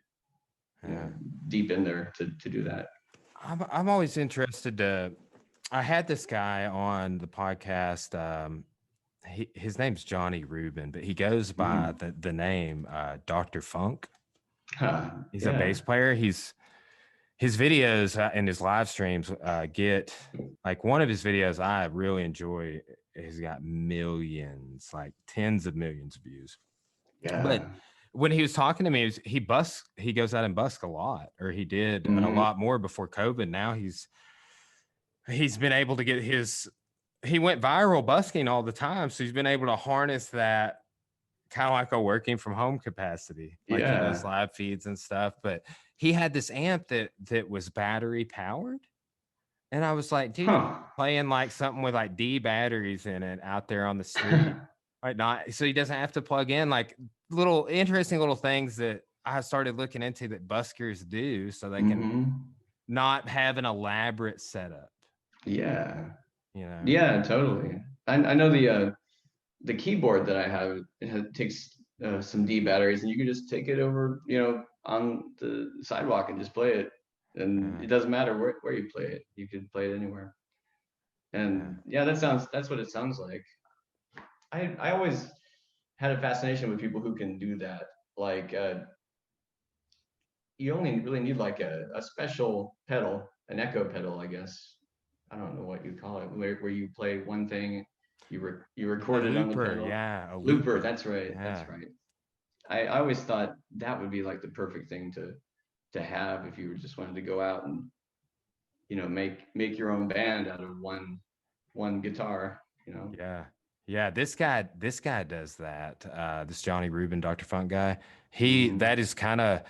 yeah. deep in there to do that. I'm always interested to. I had this guy on the podcast. His name's Johnny Rubin, but he goes by Mm. the name Dr. Funk. Huh. He's a Yeah. bass player. His videos and his live streams get like one of his videos I really enjoy. Has got millions, like tens of millions of views. But Yeah. when he was talking to me, he goes out and busks a lot, or he did a Hmm. lot more before COVID. Now he's been able to get he went viral busking all the time. So he's been able to harness that kind of like a working from home capacity. Like he does Yeah. live feeds and stuff. But he had this amp that was battery powered. And I was like, dude, Huh. playing like something with like D batteries in it out there on the street. Like not so he doesn't have to plug in like little interesting little things that I started looking into that buskers do so they can Hmm. not have an elaborate setup, Yeah. you know. Yeah. Totally. I know the keyboard that I have takes some D batteries, and you can just take it over, on the sidewalk and just play it, and Yeah, it doesn't matter where you play it. You could play it anywhere. yeah. And yeah, that's what it sounds like. I always had a fascination with people who can do that. Like you only really need like a special pedal, an echo pedal, I guess. I don't know what you call it, where you play one thing, you A record it on the looper, pedal. yeah, a Looper, looper. that's right, that's Yeah. right. I always thought that would be like the perfect thing to have if you just wanted to go out and make your own band out of one guitar. Yeah. Yeah, this guy does that. This Johnny Rubin, Dr. Funk guy. He Hmm. that is kind of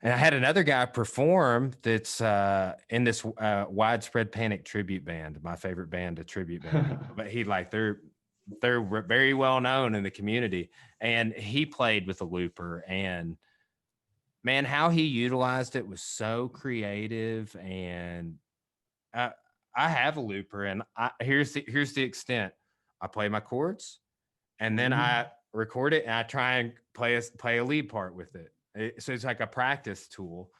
and I had another guy perform that's in this widespread panic tribute band, my favorite band, a tribute band. But he like they're very well known in the community. And he played with a looper and man, how he utilized it was so creative and I I have a looper, and here's the extent. I play my chords, and then Hmm. I record it, and I try and play a lead part with it. So it's like a practice tool,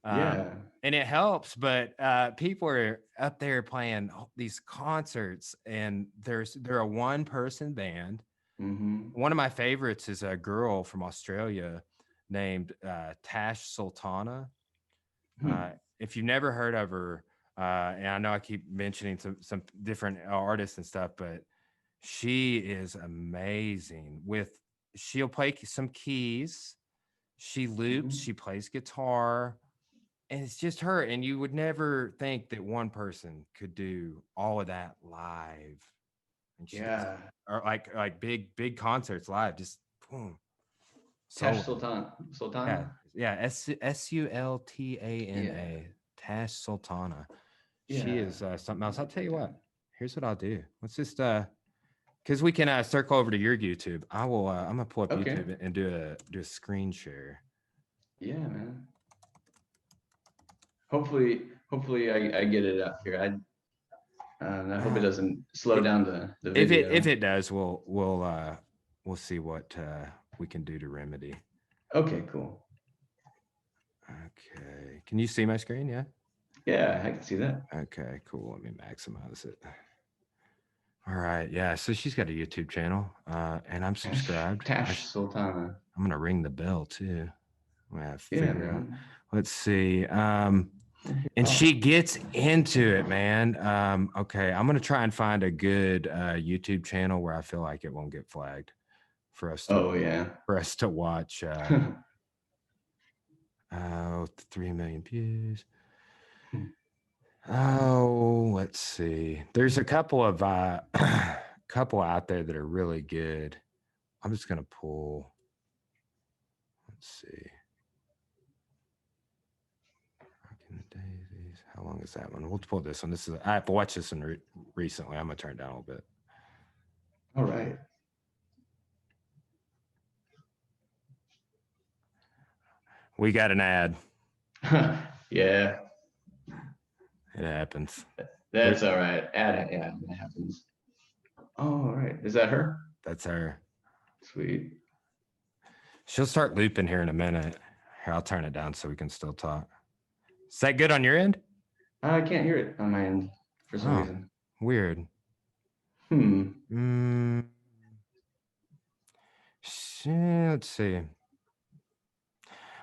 Yeah. and it helps. But people are up there playing these concerts, and they're a one person band. Hmm. One of my favorites is a girl from Australia named Tash Sultana. Hmm. If you've never heard of her, and I know I keep mentioning some different artists and stuff, but she is amazing. She'll play some keys, she loops, Hmm. she plays guitar, and it's just her. And you would never think that one person could do all of that live. And she does, Yeah. or like big concerts live, just boom, Tash solo. Yeah, Sultana. yeah. Sultana, Yeah. Tash Sultana. She Yeah. is something else. Write I'll tell that you what. down. Here's what I'll do. Let's just because we can circle over to your YouTube. I will. I'm gonna pull up Okay. YouTube and do a screen share. Yeah, man. hopefully I get it out here. I hope it doesn't slow It, down the video. if it does, we'll see what we can do to remedy. Okay, cool. Okay. Can you see my screen? Yeah. Yeah, I can see that. Okay, cool. Let me maximize it. All right. Yeah. So she's got a YouTube channel, and I'm subscribed. Tash Sultana. I'm gonna ring the bell too. I'm gonna have to Yeah, figure out. man. Let's see. And Oh, she gets into it, man. Okay, I'm gonna try and find a good YouTube channel where I feel like it won't get flagged for us to oh yeah. watch. 3 million views. Oh, let's see. There's a couple of couple out there that are really good. I'm just gonna pull. Let's see. Daisies. How long is that one? We'll pull this one. This is I've watched this one recently. I'm gonna turn it down a little bit. All right. We got an ad. Yeah, It happens. that's all right. Yeah, that happens. Oh, all right. Is that her? That's her. Sweet. She'll start looping here in a minute. Here, I'll turn it down so we can still talk. Is that good on your end? I can't hear it on my end for some reason. Weird. Let's see.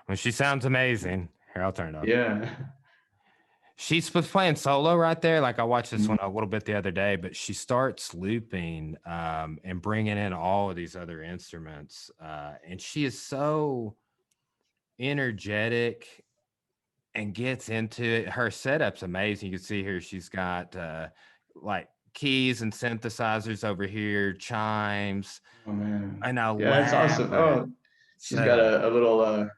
Well, she sounds amazing. Here, I'll turn it off. Yeah. She's playing solo right there. Like I watched this one a little bit the other day, but she starts looping and bringing in all of these other instruments. And she is so energetic and gets into it. Her setup's amazing. You can see here she's got like keys and synthesizers over here, chimes. Oh man. And I Yeah, that's awesome. Oh, she's got a little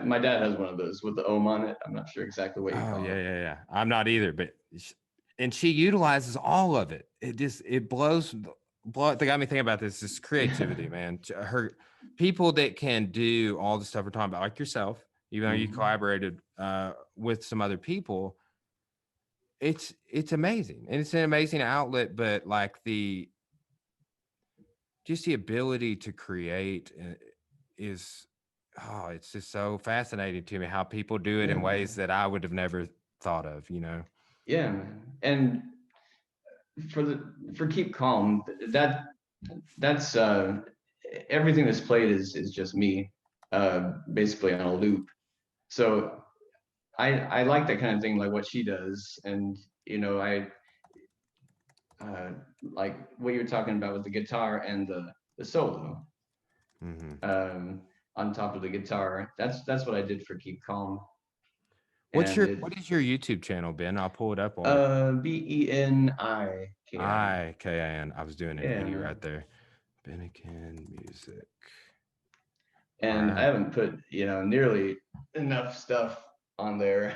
my dad has one of those with the ohm on it. I'm not sure exactly what you call it. Yeah. I'm not either, but and she utilizes all of it. It blows. They got me thinking about this creativity, man. Her people that can do all the stuff we're talking about, like yourself, even though you collaborated with some other people. It's amazing, and it's an amazing outlet. But like just the ability to create is it's just so fascinating to me how people do it in ways that I would have never thought of, Yeah, man. And for Keep Calm, that's everything that's played is just me, basically on a loop. So I like that kind of thing, like what she does. And I like what you're talking about with the guitar and the solo. On top of the guitar. That's what I did for Keep Calm. What is your YouTube channel, Ben? I'll pull it up on BENIKIN. IKIN. I was doing an E right there. Ben Eakin music. And I haven't put nearly enough stuff on there,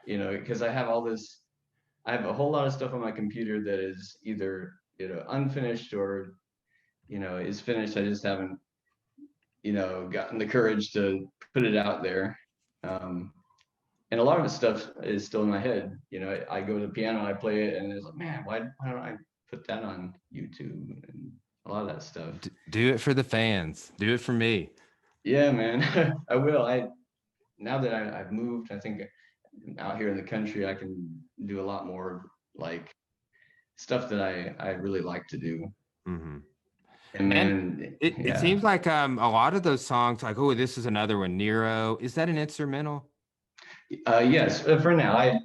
because I have a whole lot of stuff on my computer that is either unfinished or is finished. I just haven't gotten the courage to put it out there. And a lot of the stuff is still in my head. I go to the piano, I play it, and it's like, man, why don't I put that on YouTube and a lot of that stuff? Do it for the fans. Do it for me. Yeah, man, I will. Now that I've moved, I think out here in the country, I can do a lot more like stuff that I really like to do. And man, it seems like a lot of those songs, like, oh, this is another one, Nero. Is that an instrumental? Yes, for now.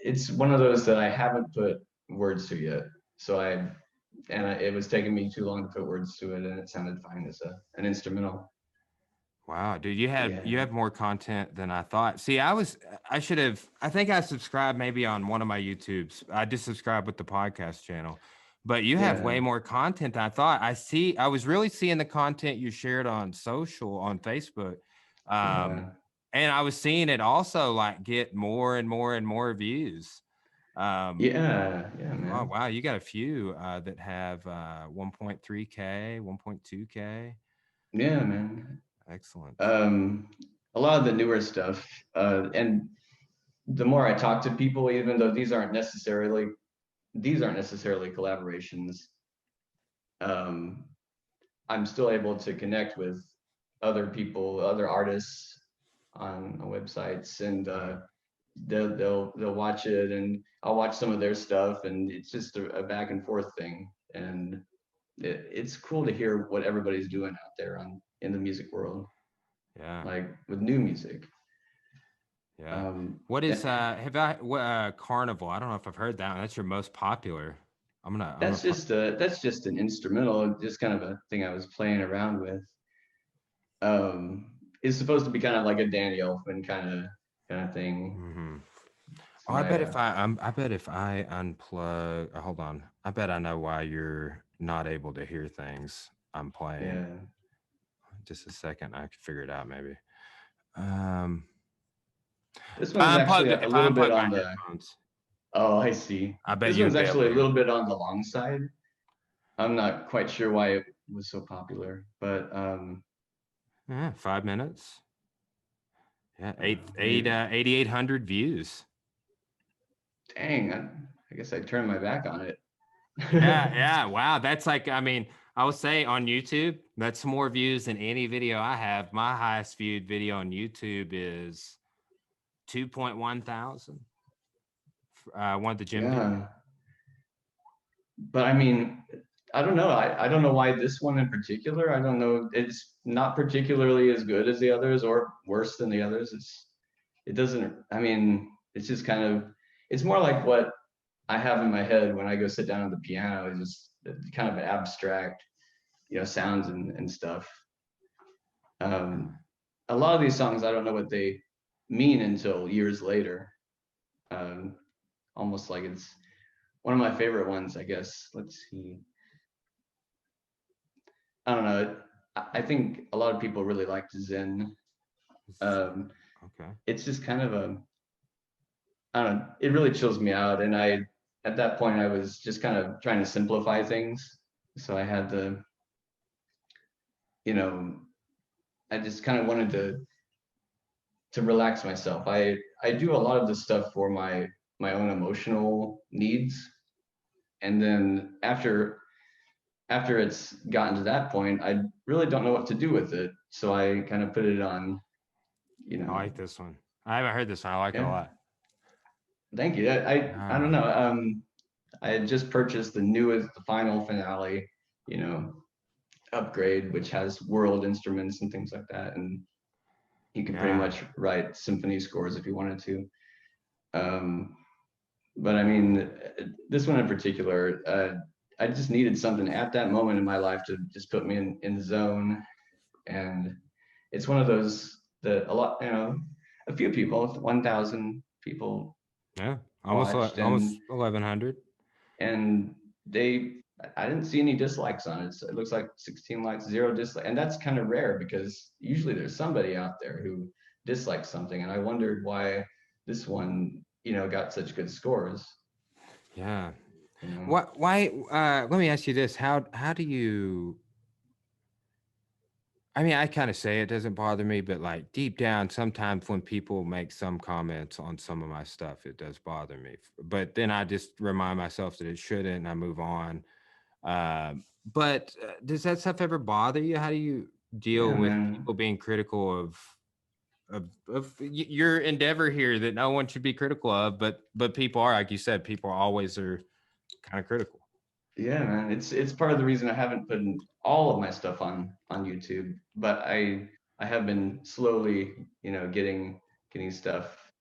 It's one of those that I haven't put words to yet. So it was taking me too long to put words to it, and it sounded fine as an instrumental. Wow, dude, you have more content than I thought. See, I think I subscribed maybe on one of my YouTubes. I just subscribed with the podcast channel, but you have way more content than I thought. I was really seeing the content you shared on social, on Facebook. And I was seeing it also like get more and more and more views. Yeah, man. Oh, wow, you got a few that have 1.3K, 1.2K. Yeah, man. Excellent. a lot of the newer stuff, and the more I talk to people, even though these aren't necessarily collaborations, um, I'm still able to connect with other people, other artists on websites, and they'll watch it, and I'll watch some of their stuff, and it's just a back and forth thing, and it's cool to hear what everybody's doing out there on in the music world, Yeah. like with new music. Yeah. Um, What is that, Carnival? I don't know if I've heard that one. That's your most popular. I'm gonna that's just an instrumental, just kind of a thing I was playing around with. It's supposed to be kind of like a Danny Elfman kind of thing. hmm Oh, So I I bet if I unplug, hold on. I bet I know why you're not able to hear things I'm playing. yeah. Just a second, I can figure it out maybe. Um, This one's actually a if I little bit unplug my on the. headphones, Oh, I see. I bet This you would one's be able actually to a hear. little bit on the long side. I'm not quite sure why it was so popular, but Yeah, 5 minutes. Yeah, maybe. 8,800 views. Dang, I guess I turned my back on it. Yeah, yeah. Wow. That's like, I mean, I would say on YouTube, that's more views than any video I have. My highest viewed video on YouTube is 2.1 thousand. One of the gym videos. Yeah, but I mean, I don't know. I don't know why this one in particular. I don't know. It's not particularly as good as the others or worse than the others. It doesn't, I mean, it's just kind of, it's more like what I have in my head when I go sit down at the piano. It's just kind of abstract, sounds and stuff. Um, a lot of these songs, I don't know what they mean until years later. Um, Almost like it's one of my favorite ones, I guess. Let's see. I don't know. I think a lot of people really liked Zen. Um, Okay. it's just kind of I don't know, it really chills me out. And at that point, I was just kind of trying to simplify things. So I had you know, I just kind of wanted to relax myself. I do a lot of this stuff for my own emotional needs. And then after it's gotten to that point, I really don't know what to do with it. So I kind of put it on, you I know, like this one. I haven't heard this one. I like it a yeah. lot. Thank you. I don't Ah, know. I had just purchased the final finale, you know, upgrade, which has world instruments and things like that, and you could pretty yeah. much write symphony scores if you wanted to. Um, but I mean, this one in particular, I just needed something at that moment in my life to just put me in the zone, and it's one of those that a few people, 1,000 people Yeah. watched, Almost 1,100. and they I didn't see any dislikes on it. So it looks like 16 likes, zero dislike, and that's kind of rare because usually there's somebody out there who dislikes something, and I wondered why this one, got such good scores. Yeah. You know, What, why, let me ask you this. How do you, I mean, I kind of say it doesn't bother me, but like deep down, sometimes when people make some comments on some of my stuff, it does bother me. But then I just remind myself that it shouldn't, and I move on. But does that stuff ever bother you? How do you deal yeah, with man. people being critical your endeavor here that no one should be critical of, but people are, like you said, people always are kind of critical. Yeah, man. It's part of the reason I haven't put all of my stuff on YouTube, but I have been slowly, getting stuff,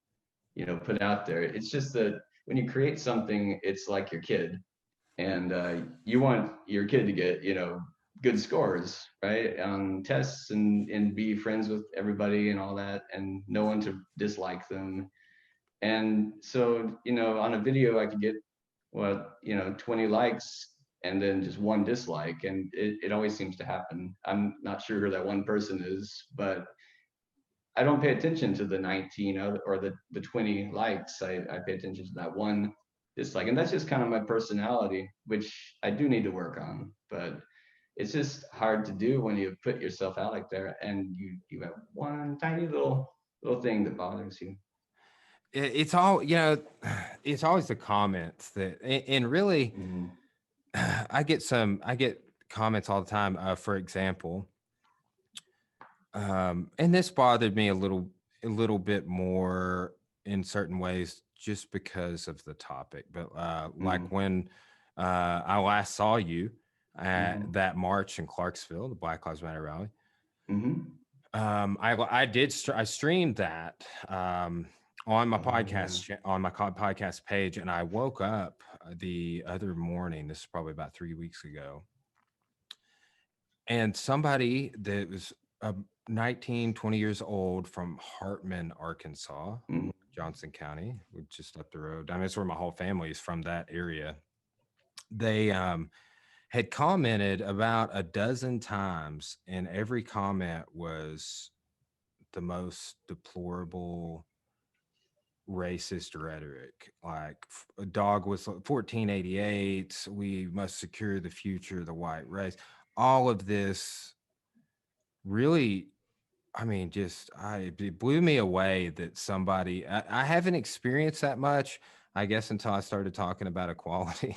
put out there. It's just that when you create something, it's like your kid, and you want your kid to get, good scores, right, on tests, and be friends with everybody and all that, and no one to dislike them. And so, on a video, I could get 20 likes and then just one dislike. And it always seems to happen. I'm not sure who that one person is, but I don't pay attention to the 19 or the 20 likes. I pay attention to that one dislike. And that's just kind of my personality, which I do need to work on. But it's just hard to do when you put yourself out like there and you have one tiny little thing that bothers you. It's all, it's always the comments that, and really, Mm-hmm. I get comments all the time. For example, and this bothered me a little bit more in certain ways just because of the topic. But Mm-hmm. like when I last saw you at Mm-hmm. that march in Clarksville, the Black Lives Matter rally, Mm-hmm. I streamed that on my Oh yeah. podcast page, and I woke up the other morning. This is probably about 3 weeks ago, and somebody that was 19, 20 years old from Hartman, Arkansas, Mm-hmm. Johnson County, just up the road. I mean, it's where my whole family is from, that area. They had commented about a dozen times, and every comment was the most deplorable racist rhetoric, like a dog whistle 1488, we must secure the future of the white race. All of this really, I mean, it blew me away that somebody, I haven't experienced that much, I guess, until I started talking about equality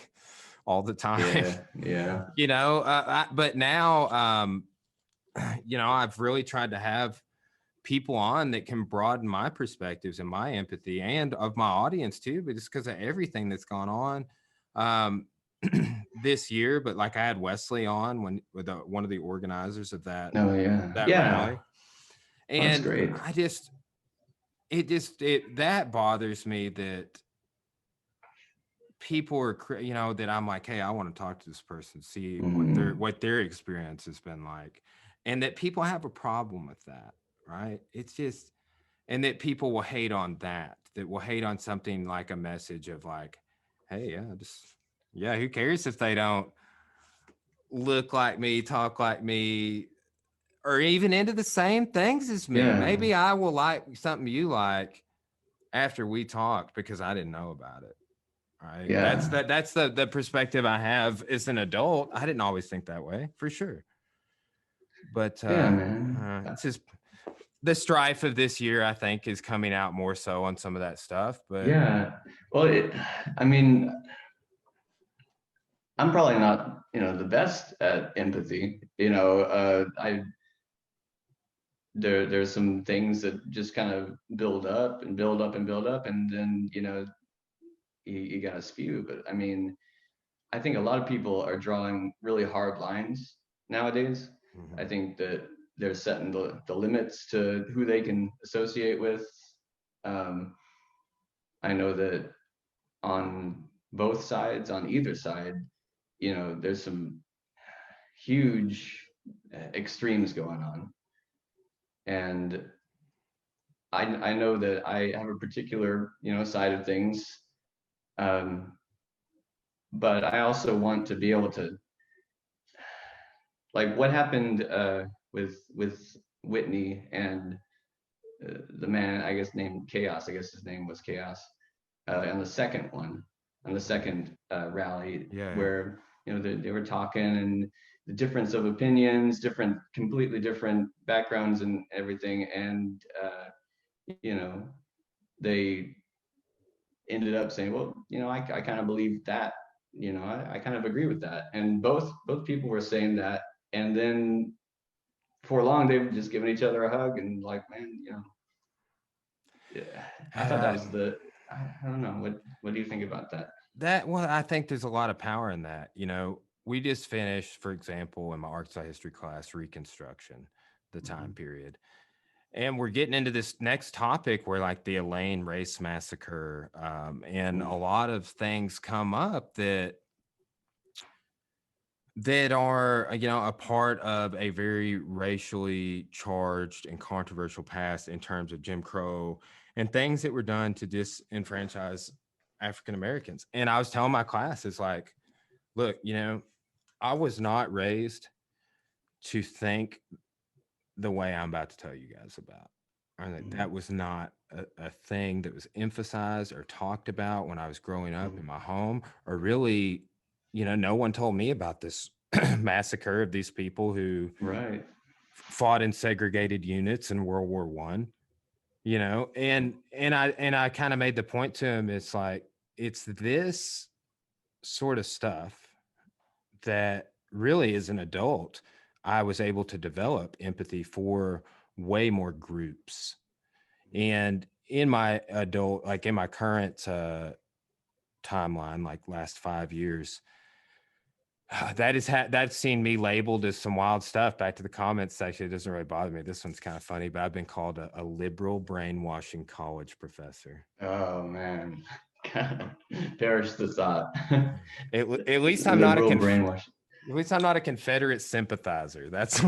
all the time. Yeah. Yeah. But now, I've really tried to have people on that can broaden my perspectives and my empathy and of my audience too, but it's because of everything that's gone on um, this year. But like, I had Wesley on when with one of the organizers of Oh yeah. that Yeah. rally, Oh, that's and great. it that bothers me that people are that I'm like, hey, I want to talk to this person, see Mm-hmm. what their experience has been like, and that people have a problem with that, right? It's just, and that people will hate on that will hate on something like a message of like, hey, yeah, who cares if they don't look like me, talk like me, or even into the same things as me. Yeah. Maybe I will like something you like after we talked because I didn't know about it. Right. Yeah. That's the perspective I have as an adult. I didn't always think that way, for sure. But Yeah, man. it's just the strife of this year, I think, is coming out more so on some of that stuff. But Yeah. Well, I mean, I'm probably not, the best at empathy. I there's some things that just kind of build up and build up and build up, and then you got to spew. But I mean, I think a lot of people are drawing really hard lines nowadays. I mhm. think that they're setting the limits to who they can associate with. Um, I know that on both sides, on either side, there's some huge extremes going on. And I know that I have a particular, side of things. Um, but I also want to be able to, like, what happened with Whitney and the man, I guess, named Chaos. I guess his name was Chaos. On the second one, on the second rally, Yeah. where they were talking, and the difference of opinions, completely different backgrounds and everything, and you know, they ended up saying, well, I kind of believe that, I kind of agree with that, and both people were saying that, and then for long they were just giving each other a hug and like, man, yeah, I thought that Uh, was I don't know, what do you think about that? well, I think there's a lot of power in that. We just finished, for example, in my Arkansas history class, Reconstruction, the time Mm-hmm. period. And we're getting into this next topic where, like, the Elaine race massacre, and a lot of things come up that are, a part of a very racially charged and controversial past in terms of Jim Crow and things that were done to disenfranchise African Americans. And I was telling my class, it's like, look, I was not raised to think the way I'm about to tell you guys about. That Mm-hmm. was not a thing that was emphasized or talked about when I was growing up in my home, or really, no one told me about this massacre of these people who Right. fought in segregated units in World War One. You know, and I kind of made the point to him. It's like it's this sort of stuff that really, as an adult, I was able to develop empathy for way more groups. And in my adult, like in my current timeline, like last 5 years, that's seen me labeled as some wild stuff. Back to the comments section, it doesn't really bother me. This one's kind of funny, but I've been called a liberal brainwashing college professor. Oh man. Perish the thought. At least I'm not a Liberal brainwash. at least I'm not a Confederate sympathizer. That's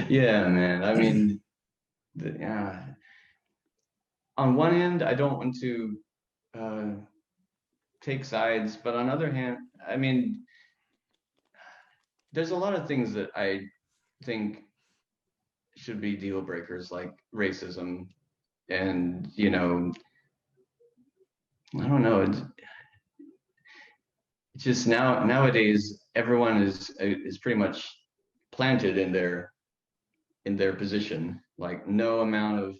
Yeah, man. I mean, yeah. On one hand, I don't want to uh, take sides, but on the other hand, I mean, there's a lot of things that I think should be deal breakers, like racism, and I don't know. It's just nowadays everyone is pretty much planted in their position. Like no amount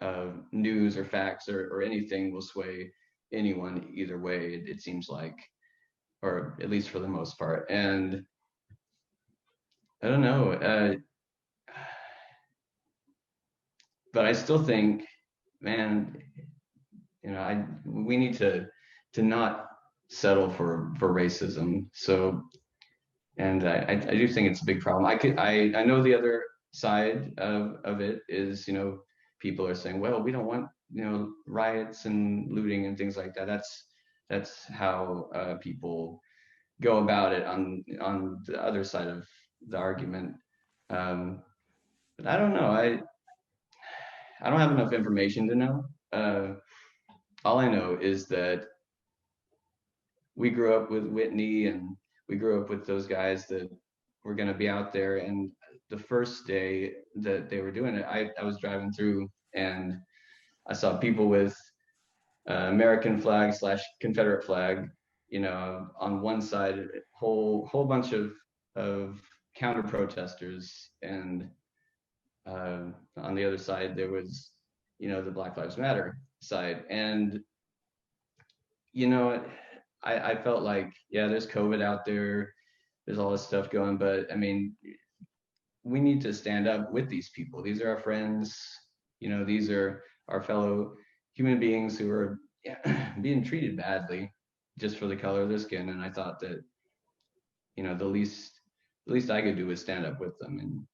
of news or facts or anything will sway anyone either way. It seems like, or at least for the most part. And I don't know, but I still think, man, I we need to not settle for racism. So, and I do think it's a big problem. I know the other side of it is, people are saying, well, we don't want, riots and looting and things like that. That's how people go about it on the other side of the argument. Um, but I don't know. I don't have enough information to know. All I know is that we grew up with Whitney and we grew up with those guys that were going to be out there. And the first day that they were doing it, I was driving through and I saw people with American flag / Confederate flag, on one side, whole bunch of counter protesters, and on the other side there was, the Black Lives Matter side, and you know, I felt like, yeah, there's COVID out there, there's all this stuff going, but I mean, we need to stand up with these people. These are our friends, these are our fellow human beings who are, yeah, being treated badly just for the color of their skin. And I thought that, the least I could do was stand up with them. And,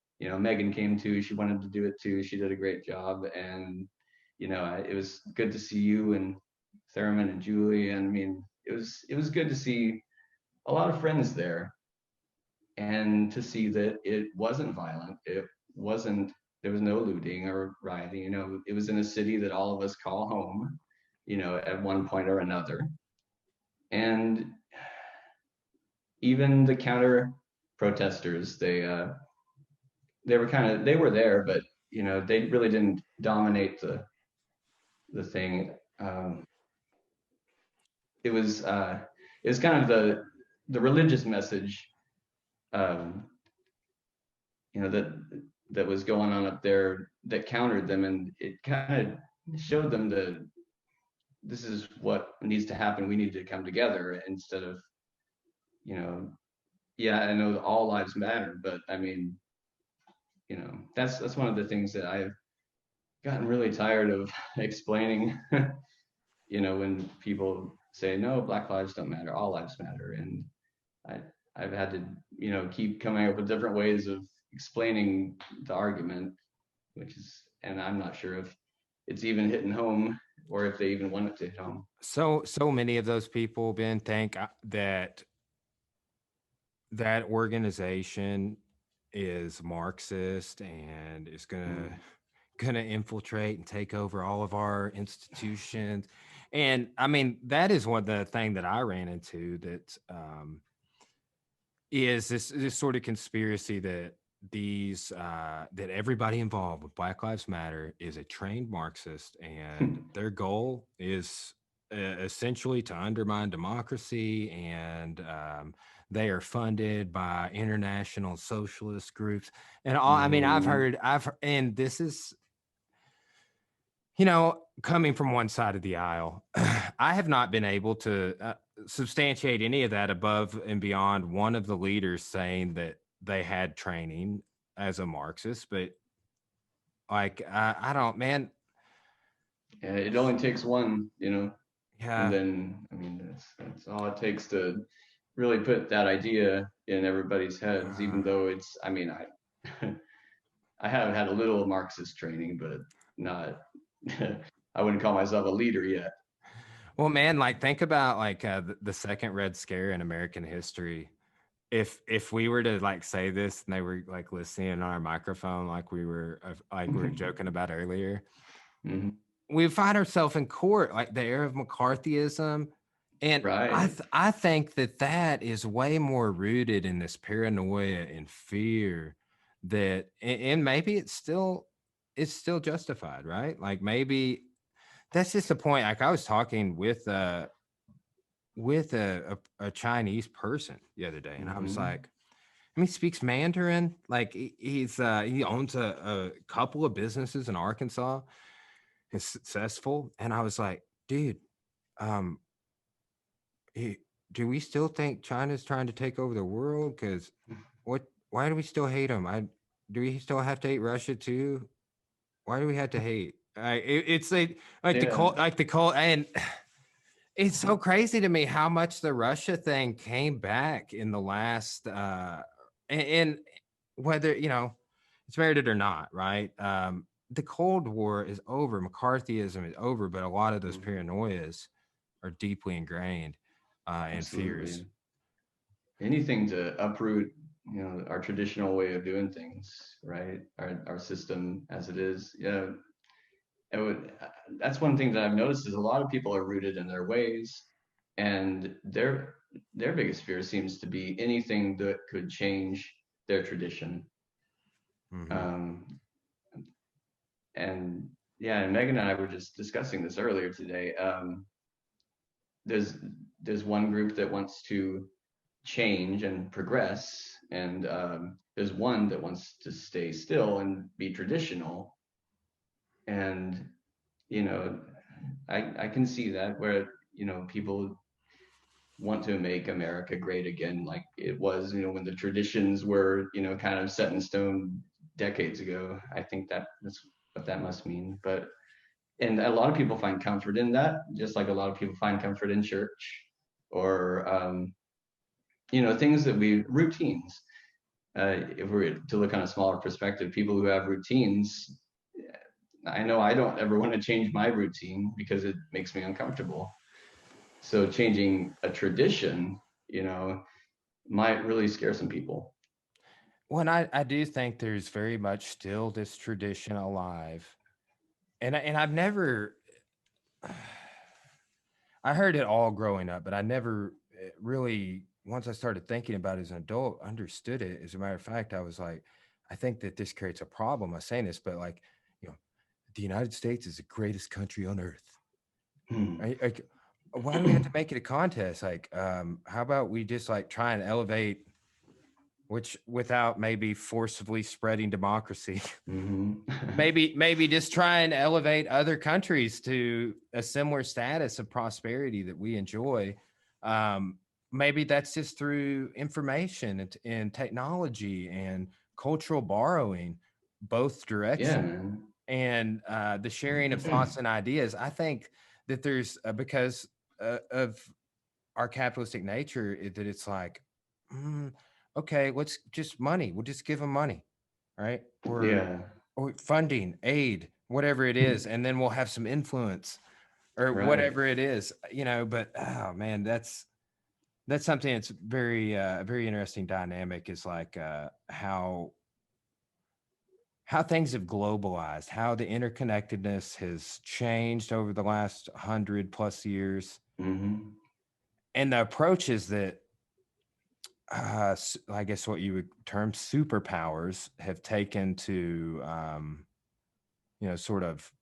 Megan came too. She wanted to do it too. She did a great job. And, it was good to see you and Thurman and Julie. And I mean, it was good to see a lot of friends there and to see that it wasn't violent. It wasn't, there was no looting or rioting. It was in a city that all of us call home, at one point or another. And even the counter protesters, they were there, but they really didn't dominate the thing. It was kind of the religious message, um, that was going on up there that countered them, and it kind of showed them that this is what needs to happen. We need to come together instead of, you know, yeah, I know all lives matter, but I mean, that's one of the things that I've gotten really tired of explaining. When people say no, Black lives don't matter, all lives matter, and I I've had to keep coming up with different ways of explaining the argument, and I'm not sure if it's even hitting home or if they even want it to hit home. so many of those people, Ben, think that that organization is Marxist and is gonna infiltrate and take over all of our institutions. And I mean, that is one the thing that I ran into, that is this sort of conspiracy that that everybody involved with Black Lives Matter is a trained Marxist, and their goal is essentially to undermine democracy, and they are funded by international socialist groups and all. I mean, Mm-hmm. and this is, coming from one side of the aisle, I have not been able to substantiate any of that above and beyond one of the leaders saying that they had training as a Marxist. But like, I don't, man. Yeah, it only takes one, and Yeah. then I mean that's all it takes to really put that idea in everybody's heads. uh, Even though it's, I mean, I I have had a little Marxist training, but not. I wouldn't call myself a leader yet. well, man, like think about like the second Red Scare in American history. If we were to like say this and they were like listening on our microphone, like we were joking about earlier, Mhm. we find ourselves in court, like the era of McCarthyism. And Right. I think that is way more rooted in this paranoia and fear and maybe it's still justified, right? Like maybe that's just the point. Like I was talking with a Chinese person the other day, and I was Hmm. like, I mean, he speaks Mandarin. Like he owns a couple of businesses in Arkansas. Is successful, and I was like, dude, um, eh, do we still think China's trying to take over the world? Because what? Why do we still hate them? Do we still have to hate Russia too? Why do we have to hate? It's like the Yeah. cold, and it's so crazy to me how much the Russia thing came back in the last and whether it's merited or not, right? The Cold War is over, McCarthyism is over, but a lot of those Hmm. paranoias are deeply ingrained and fears. Absolutely. Anything to uproot, our traditional way of doing things, right? Our system as it is. Yeah, it would. That's one thing that I've noticed is a lot of people are rooted in their ways, and their biggest fear seems to be anything that could change their tradition. Hmm. Um, and yeah, and Megan and I were just discussing this earlier today. There's there's one group that wants to change and progress, and there's one that wants to stay still and be traditional. And you know, I can see that where people want to make America great again, like it was, when the traditions were, kind of set in stone decades ago. I think that's what that must mean. But and a lot of people find comfort in that, just like a lot of people find comfort in church or things that we routines. If we're to look on a smaller perspective, people who have routines, I know I don't ever want to change my routine because it makes me uncomfortable. So changing a tradition, you know, might really scare some people. Well, and I do think there's very much still this tradition alive, and I've never I heard it all growing up, but I never really, once I started thinking about it as an adult, understood it. As a matter of fact, I was like, I think that this creates a problem. I'm saying this, but like, you know, the United States is the greatest country on earth. Hmm. Right? Like, why do we have to make it a contest? Like, how about we just like try and elevate, which without maybe forcibly spreading democracy, Hmm. maybe just try and elevate other countries to a similar status of prosperity that we enjoy. um, Maybe that's just through information and technology and cultural borrowing, both Yeah, directions, man. and the sharing of thoughts and ideas. I think that there's because of our capitalistic nature, that it's like, mm, okay, let's just money, we'll just give them money, right? Yeah. Or funding, aid, whatever it is, and then we'll have some influence or Right. whatever it is, But oh man, that's something that's very interesting dynamic. Is like how things have globalized, how the interconnectedness has changed over the last 100 plus years, Hmm. and the approaches that I guess what you would term superpowers have taken to sort of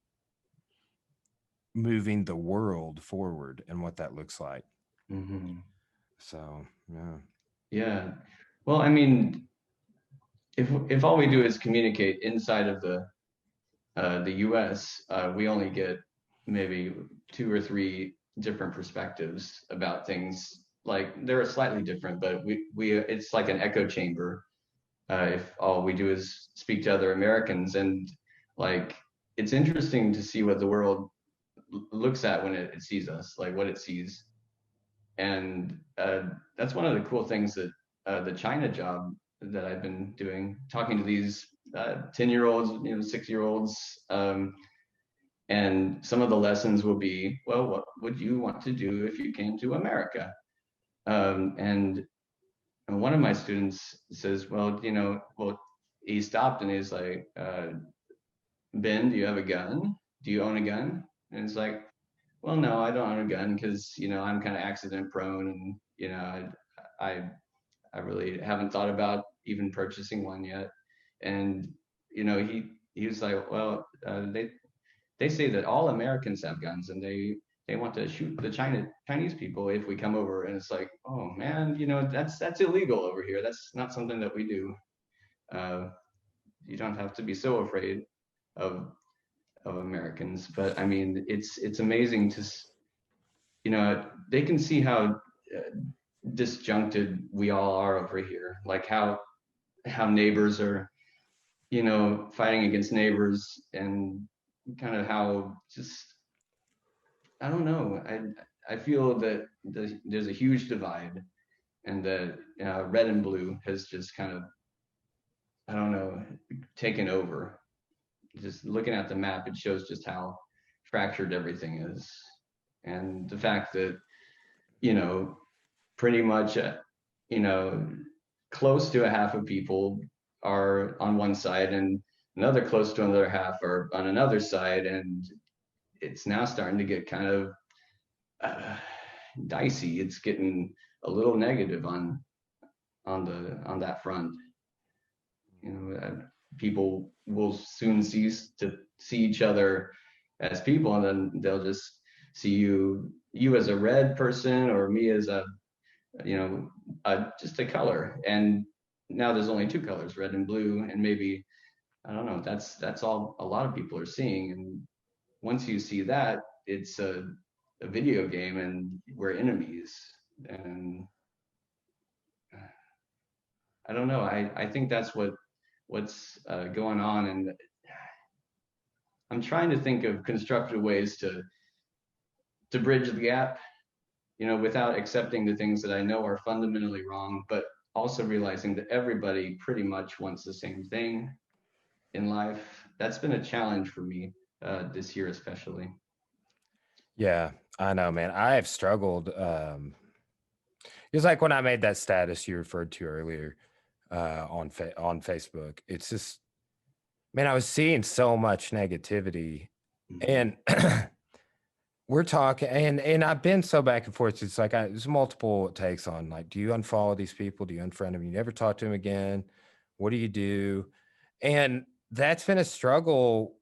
moving the world forward and what that looks like. Hmm. So, yeah. Yeah. Well, I mean, if all we do is communicate inside of the U.S., we only get maybe two or three different perspectives about things. Like they're slightly different, but we it's like an echo chamber. If all we do is speak to other Americans, and like it's interesting to see what the world looks at when it sees us, like what it sees. And that's one of the cool things that the China job that I've been doing, talking to these 10-year-olds, 6-year-olds, and some of the lessons will be, well, what would you want to do if you came to America? And one of my students says, well, he stopped and he's like, Ben, do you have a gun? Do you own a gun? And it's like, well, no, I don't own a gun because I'm kind of accident prone, and I I really haven't thought about even purchasing one yet. And he was like, well, they say that all Americans have guns, and they want to shoot the Chinese people if we come over. And it's like, oh man, that's illegal over here. That's not something that we do. Uh, you don't have to be so afraid of Americans. But I mean, it's amazing to they can see how disjuncted we all are over here, like how neighbors are fighting against neighbors, and kind of how just I don't know. I feel that there's a huge divide, and that red and blue has just kind of I don't know taken over. Just looking at the map, it shows just how fractured everything is, and the fact that you know pretty much you know close to a half of people are on one side, and another close to another half are on another side, and it's now starting to get kind of uh, dicey. It's getting a little negative on that front. People will soon cease to see each other as people, and then they'll just see you as a red person, or me as just a color. And now there's only two colors, red and blue, and maybe I don't know. That's all a lot of people are seeing. And once you see that, it's a video game, and we're enemies. And I don't know. I think that's what's going on, and I'm trying to think of constructive ways to bridge the gap, without accepting the things that I know are fundamentally wrong, but also realizing that everybody pretty much wants the same thing in life. That's been a challenge for me this year, especially. Yeah, I know, man. I have struggled. It's like when I made that status you referred to earlier on Facebook. It's just, man, I was seeing so much negativity, Mm-hmm. and we're talking, and I've been so back and forth. It's like there's multiple takes on like, do you unfollow these people? Do you unfriend them? You never talk to them again. What do you do? And that's been a struggle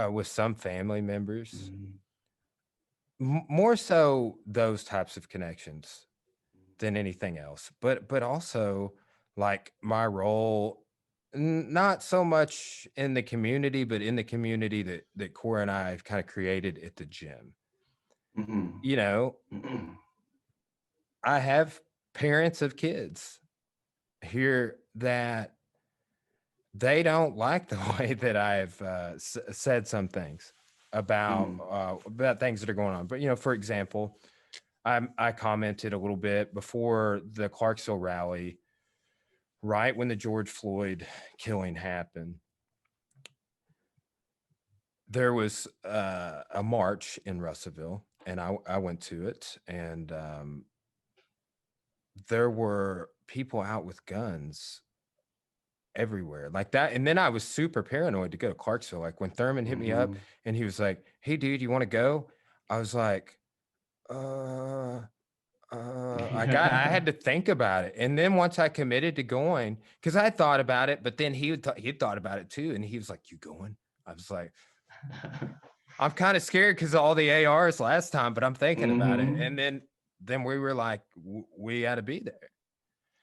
with some family members, Mm-hmm. more so those types of connections than anything else. But also like my role, not so much in the community, but in the community that Cora and I have kind of created at the gym. Mm-hmm. You know, Mm-hmm. I have parents of kids here that they don't like the way that I've said some things about things that are going on. But for example, I commented a little bit before the Clarksville rally, right when the George Floyd killing happened. There was a march in Russellville, and I went to it, and there were people out with guns everywhere like that. And then I was super paranoid to go to Clarksville. Like when Thurman hit me up Mm-hmm. and he was like, "Hey, dude, you want to go?" I was like, uh, I had to think about it. And then once I committed to going, because I thought about it, but then he thought about it too. And he was like, "You going?" I was like, I'm kind of scared because of all the ARs last time, but I'm thinking about it. Mm-hmm. And then we were like, we got to be there.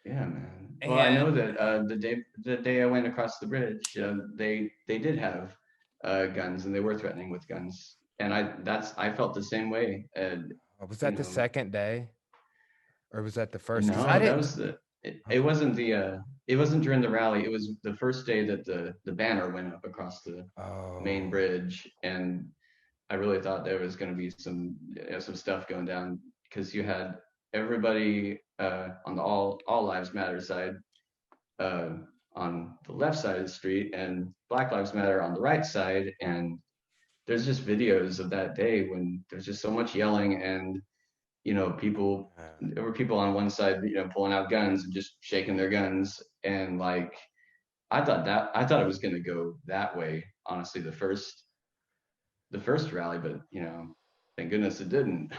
Yeah, man. Well, I know And that the day I went across the bridge, they did have guns and they were threatening with guns, and I felt the same way. was You that the know, second day or was that the first? Because I no, that didn't. was it wasn't it wasn't during the rally. It was the first day that the banner went up across the main Oh, bridge, and I really thought there was going to be some stuff going down because you had everybody on the all lives matter side uh, on the left side of the street and Black Lives Matter on the right side. And there's just videos of that day when there's just so much yelling and, there were people on one side, pulling out guns and just shaking their guns. And like, I thought it was going to go that way, honestly, the first rally, but thank goodness it didn't.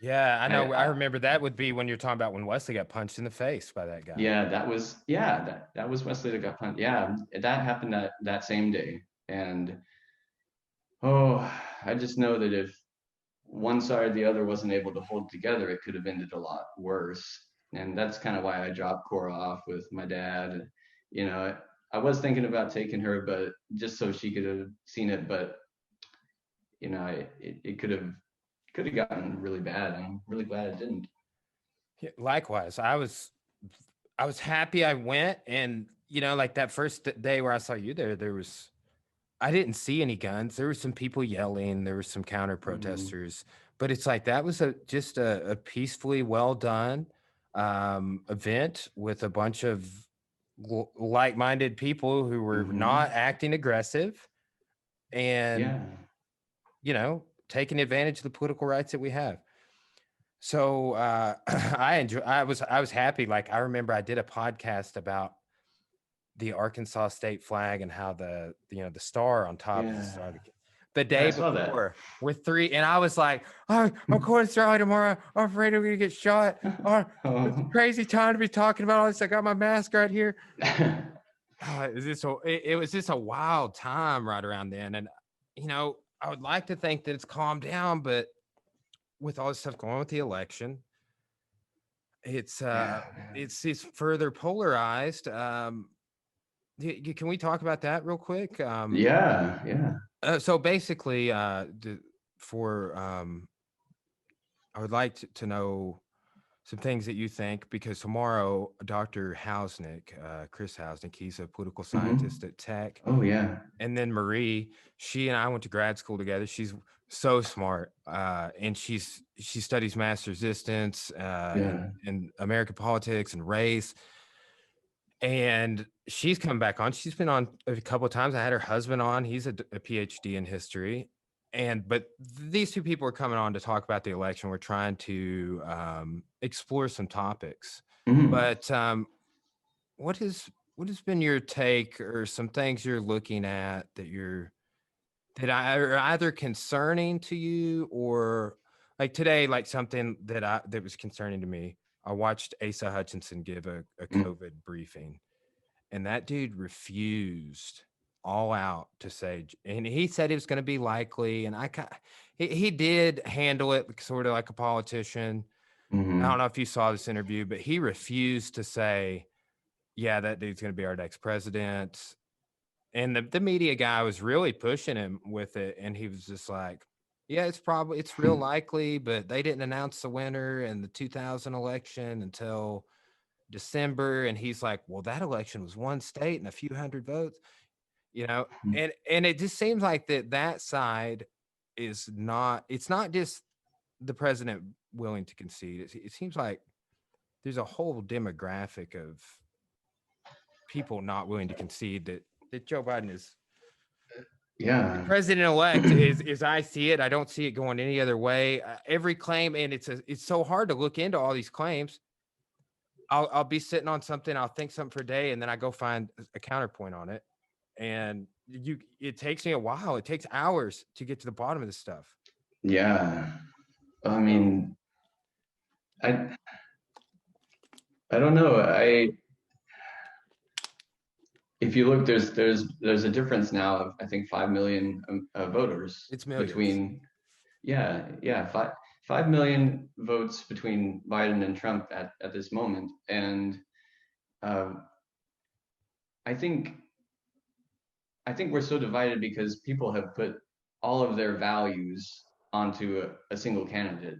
yeah, I know. I I remember that would be when you're talking about when Wesley got punched in the face by that guy. that was Wesley that got punched. Yeah, that happened that same day. And oh, I just know that if one side or the other wasn't able to hold together, it could have ended a lot worse. And that's kind of why I dropped Cora off with my dad. You know, I was thinking about taking her, but just so she could have seen it. But it could have gotten really bad. I'm really glad it didn't. Yeah, likewise, I was happy I went, and like that first day where I saw you there was I didn't see any guns. There were some people yelling. There were some counter Mm-hmm. protesters, but it's like that was just a peacefully well done event with a bunch of like minded people who were Mm-hmm. not acting aggressive and Yeah. taking advantage of the political rights that we have. So I was happy. Like I remember I did a podcast about the Arkansas state flag and how the star on top is the Yeah. star. The Yeah, I day saw that. before with three, and I was like, "Oh, I'm going to rally tomorrow. I'm afraid I'm gonna get shot. Oh, it's a Oh. crazy time to be talking about all this. I got my mask right here." It was just a wild time right around then, and I would like to think that it's calmed down, but with all this stuff going on with the election, it's uh Yeah, man. it's further polarized. Can we talk about that real quick? Yeah, yeah. So basically, for I would like to know some things that you think because tomorrow, Dr. Hausnick, Chris Hausnick, he's a political Mm-hmm. scientist at Tech, Oh yeah. and then Marie, she and I went to grad school together. She's so smart, and she studies mass resistance Yeah. and American politics and race. And she's come back on. She's been on a couple of times. I had her husband on. He's a PhD in history. But these two people are coming on to talk about the election. We're trying to explore some topics. Mm-hmm. But what has been your take or some things you're looking at are either concerning to you or like today, like something that was concerning to me. I watched Asa Hutchinson give a COVID briefing, and that dude refused all out to say, and he said it was going to be likely. And he did handle it sort of like a politician. I don't Mm-hmm. know if you saw this interview, but he refused to say, yeah, that dude's going to be our next president. And the media guy was really pushing him with it. And he was just like, yeah, it's real likely, but they didn't announce the winner in the 2000 election until December. And he's like, well, that election was one state and a few hundred votes, you know, and it just seems like that side it's not just the president willing to concede. It seems like there's a whole demographic of people not willing to concede that Joe Biden is the Yeah. president elect. Is I see it. I don't see it going any other way. Every claim, and it's so hard to look into all these claims. I'll be sitting on something, I'll think something for a day, and then I go find a counterpoint on it. And it takes me a while. It takes hours to get to the bottom of this stuff. Yeah. I So mean, I I don't know. If you look, there's a difference now of I think 5 million voters it's millions. between. Yeah, 5 million votes between Biden and Trump at this moment. And uh, I think we're so divided because people have put all of their values onto a single candidate.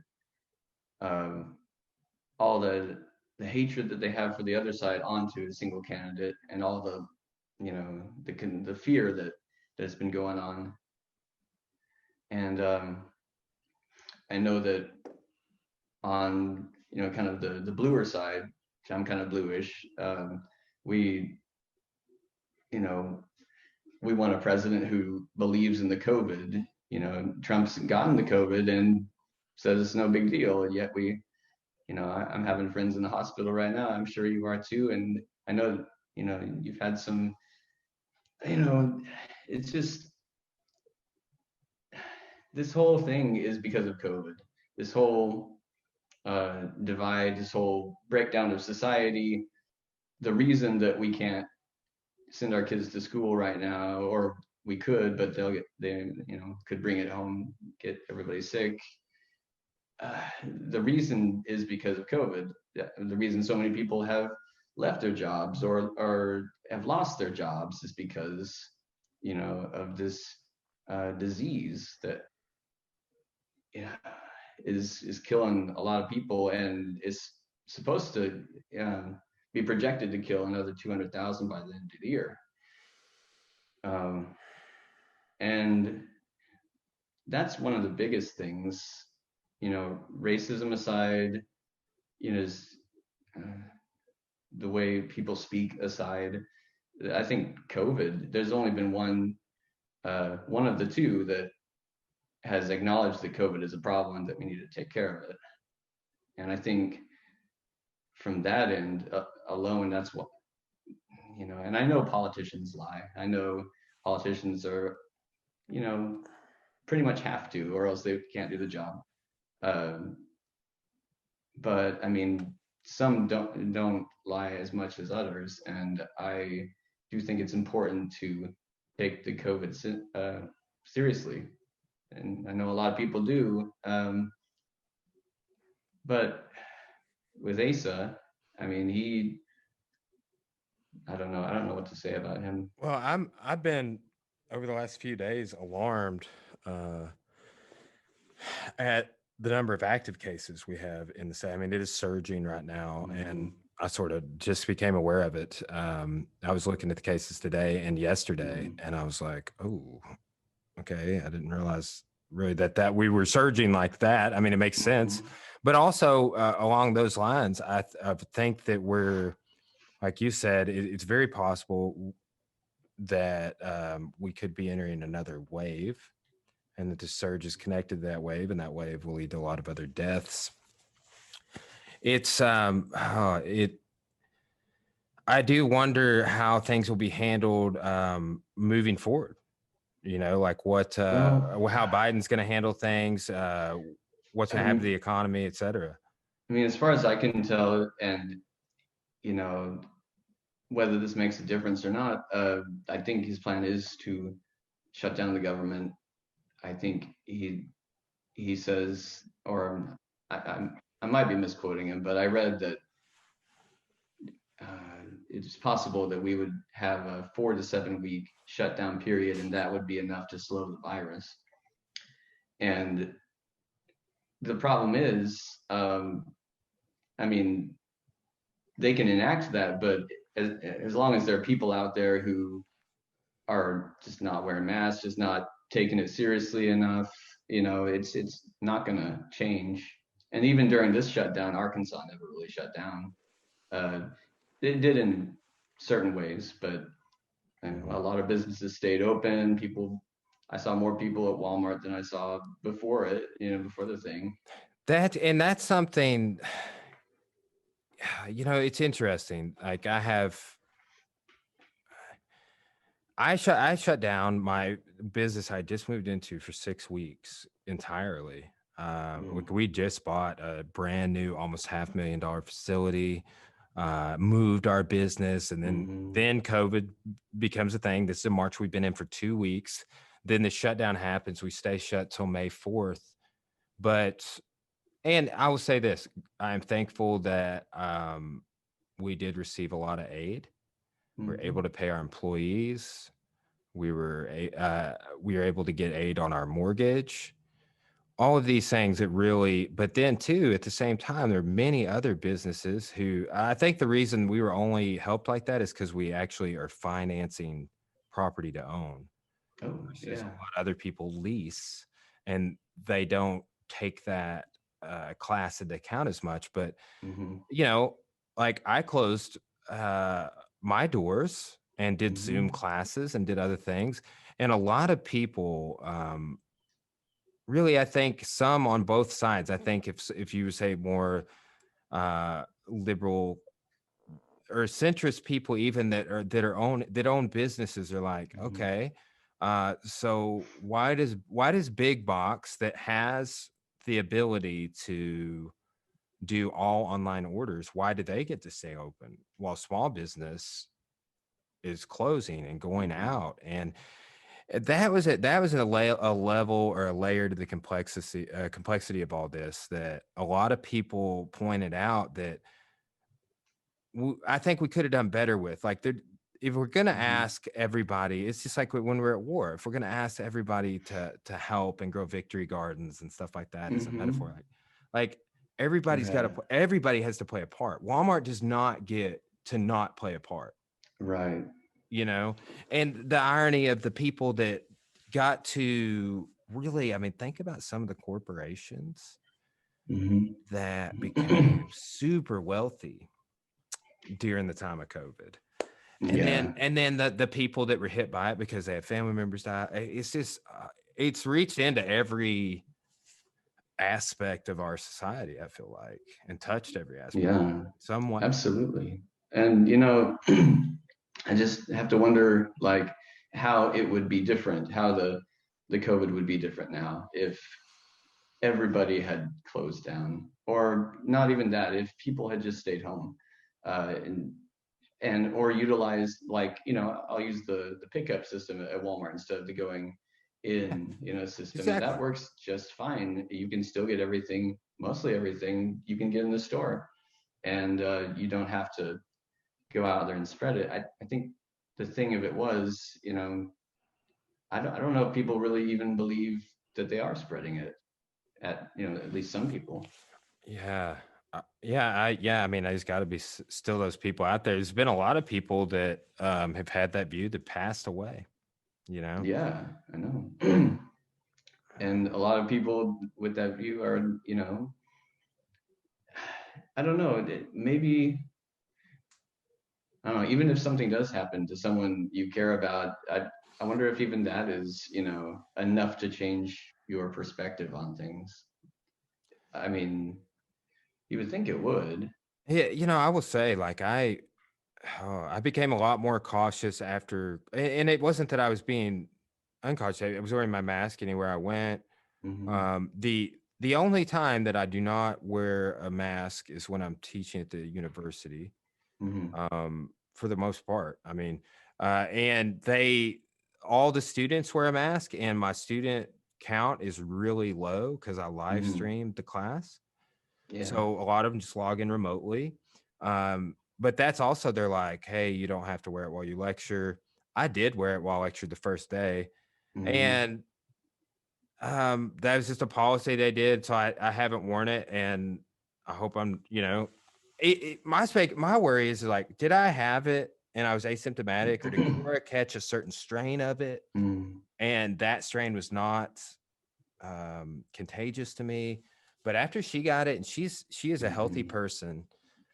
Um, all the hatred that they have for the other side onto a single candidate, and all the the fear that's been going on. And I know that on kind of the bluer side, I'm kind of bluish. We you know we want a president who believes in the COVID. Trump's gotten the COVID and says it's no big deal, and yet I'm having friends in the hospital right now. I'm sure you are too, and I know you've had some. It's just this whole thing is because of COVID. This whole divide, this whole breakdown of society. The reason that we can't send our kids to school right now, or we could, but they could bring it home, get everybody sick. The reason is because of COVID. The reason so many people have left their jobs or have lost their jobs is because of this disease that is killing a lot of people, and is supposed to be projected to kill another 200,000 by the end of the year. And that's one of the biggest things. Racism aside, is the way people speak aside. I think COVID. There's only been one of the two that has acknowledged that COVID is a problem, that we need to take care of it. And I think from that end alone, that's what And I know politicians lie. I know politicians are, pretty much have to, or else they can't do the job. Um, but I mean, some don't lie as much as others, and I do think it's important to take the COVID seriously, and I know a lot of people do. But with Asa, I mean, I don't know. I don't know what to say about him. Well, I've been over the last few days alarmed uh, at the number of active cases we have in the state. I mean, it is surging right now, and I sort of just became aware of it. I was looking at the cases today and yesterday, and I was like, "Oh, okay, I didn't realize really that we were surging like that." I mean, it makes sense, but also along those lines, I think that we're, like you said, it's very possible that we could be entering another wave, and that the surge is connected to that wave, and that wave will lead to a lot of other deaths. It's it. I do wonder how things will be handled moving forward. Like how Biden's going to handle things, what's going to happen to the economy, et cetera. I mean, as far as I can tell, and whether this makes a difference or not, I think his plan is to shut down the government. I think he says, or I might be misquoting him, but I read that it's possible that we would have a 4 to 7 week shutdown period, and that would be enough to slow the virus. And the problem is, I mean, they can enact that, but as long as there are people out there who are just not wearing masks, just not taking it seriously enough, it's not going to change. And even during this shutdown, Arkansas never really shut down. It did in certain ways, but a lot of businesses stayed open. I saw more people at Walmart than I saw before it, before the thing. That's something, it's interesting. Like I shut down my business I just moved into for 6 weeks entirely. We just bought a brand new, almost $500,000 facility, moved our business, and then COVID becomes a thing. This is in March. We've been in for 2 weeks. Then the shutdown happens. We stay shut till May 4th. And I will say this: I'm thankful that we did receive a lot of aid. We were able Mhm. to pay our employees. We were able to get aid on our mortgage. All of these things that really, but then too, at the same time, there are many other businesses who I think the reason we were only helped like that is because we actually are financing property to own Oh, versus a yeah. lot of other people lease, and they don't take that class into account as much. But Mhm. you know, like I closed uh, my doors and did Zoom Mhm. classes and did other things, and a lot of people, really, I think some on both sides. I think if you say more liberal or centrist people, even that own businesses, are like, Mhm. okay, so why does big box that has the ability to do all online orders, why do they get to stay open while small business is closing and going Mhm. out? And that was it. That was a level or a layer to the complexity of all this that a lot of people pointed out that I think we could have done better with. Like, if we're gonna Mhm. ask everybody, it's just like when we're at war. If we're gonna ask everybody to help and grow victory gardens and stuff like that, as a metaphor, Mhm. like Right. everybody has to play a part. Walmart does not get to not play a part, Right. you know. And the irony of the people that got to really, I mean, think about some of the corporations Mhm. that became super wealthy during the time of COVID. Yeah. And then the people that were hit by it because they have family members die. It's just it's reached into every aspect of our society, I feel like, and touched every aspect Yeah. some way. Absolutely. And I just have to wonder like how it would be different, how the COVID would be different now if everybody had closed down, or not even that, if people had just stayed home, and or utilized, like, I'll use the pickup system at Walmart instead of the going Yeah, in, system, and that exactly. works just fine. You can still get everything, mostly everything you can get in the store, and you don't have to go out there and spread it. I think the thing of it was, I don't know if people really even believe that they are spreading it, at least some people. Yeah. Yeah, I mean, there's got to be still those people out there. There's been a lot of people that have had that view that passed away, you know? Yeah, I know. And a lot of people with that view are, I don't know, maybe, I don't know, even if something does happen to someone you care about, I wonder if even that is, enough to change your perspective on things. I mean, you would think it would. Yeah, I will say, like, I became a lot more cautious after, and it wasn't that I was being uncautious. I was wearing my mask anywhere I went. Hmm. The only time that I do not wear a mask is when I'm teaching at the university. Hmm. For the most part, I mean, and all the students wear a mask, and my student count is really low because I live Hmm. streamed the class. Yeah. So a lot of them just log in remotely. But that's also, they're like, hey, you don't have to wear it while you lecture. I did wear it while I lectured the first day. Hmm. And that was just a policy they did. So I haven't worn it. And I hope my worry is like, did I have it and I was asymptomatic, or did Cora catch a certain strain of it? Hmm. And that strain was not contagious to me. But after she got it, and she is a healthy Hmm. person,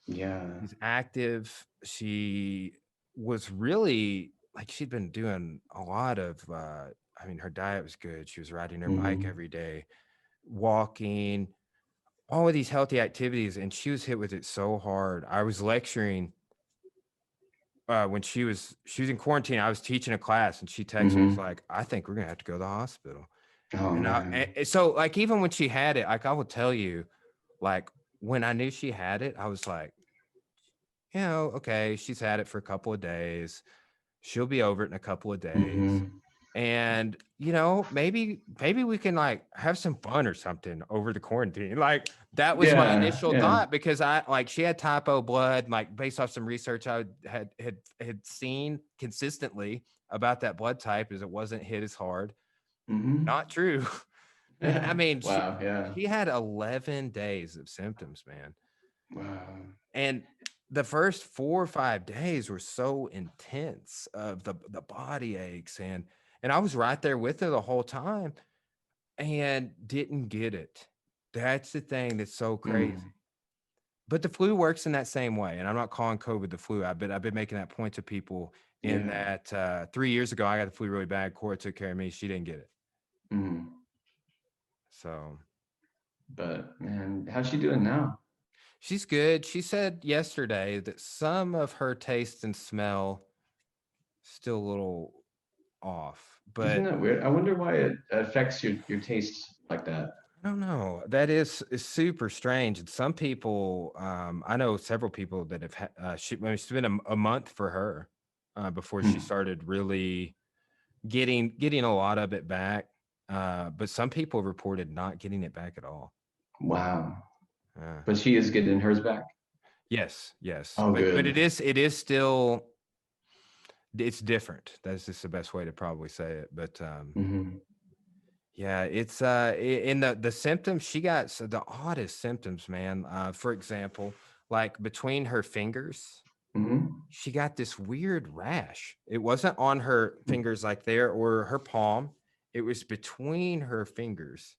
Yeah. she's active. She was really, like, she'd been doing a lot of. I mean, her diet was good. She was riding her bike Hmm. every day, walking, all of these healthy activities, and she was hit with it so hard. I was lecturing when she was in quarantine. I was teaching a class, and she texted me, was Hmm. like, "I think we're gonna have to go to the hospital." Oh man. So, like, even when she had it, like, I will tell you, like, when I knew she had it, I was like, okay, she's had it for a couple of days. She'll be over it in a couple of days. Hmm. And maybe we can like have some fun or something over the quarantine. Like that was my Yeah, initial yeah. thought, because I like she had typo blood, like based off some research I had seen consistently about that blood type, is it wasn't hit as hard. Hmm. Not true. I mean, Wow, yeah. she had 11 days of symptoms, man. Wow. And the first 4 or 5 days were so intense of the body aches, and I was right there with her the whole time and didn't get it. That's the thing that's so crazy. Mm, But the flu works in that same way, and I'm not calling COVID the flu. I've been making that point to people, in yeah. that 3 years ago I got the flu really bad. Cora took care of me. She didn't get it. Mm. So But man, how's she doing now? she's good. She said yesterday that some of her taste and smell still a little off, Isn't but that weird? I wonder why it affects your taste like that. I don't know. That is super strange. And some people, I know several people that have I mean, it's been a month for her before she Hmm. started really getting a lot of it back. But some people reported not getting it back at all. Wow. Uh, But she is getting hers back. yes, yes, Oh, but good. it is still, it's different. That's just the best way to probably say it. But Hmm. yeah, it's in the symptoms she got, so the oddest symptoms, man. For example, like between her fingers, Hmm. she got this weird rash. It wasn't on her fingers like there or her palm. It was between her fingers.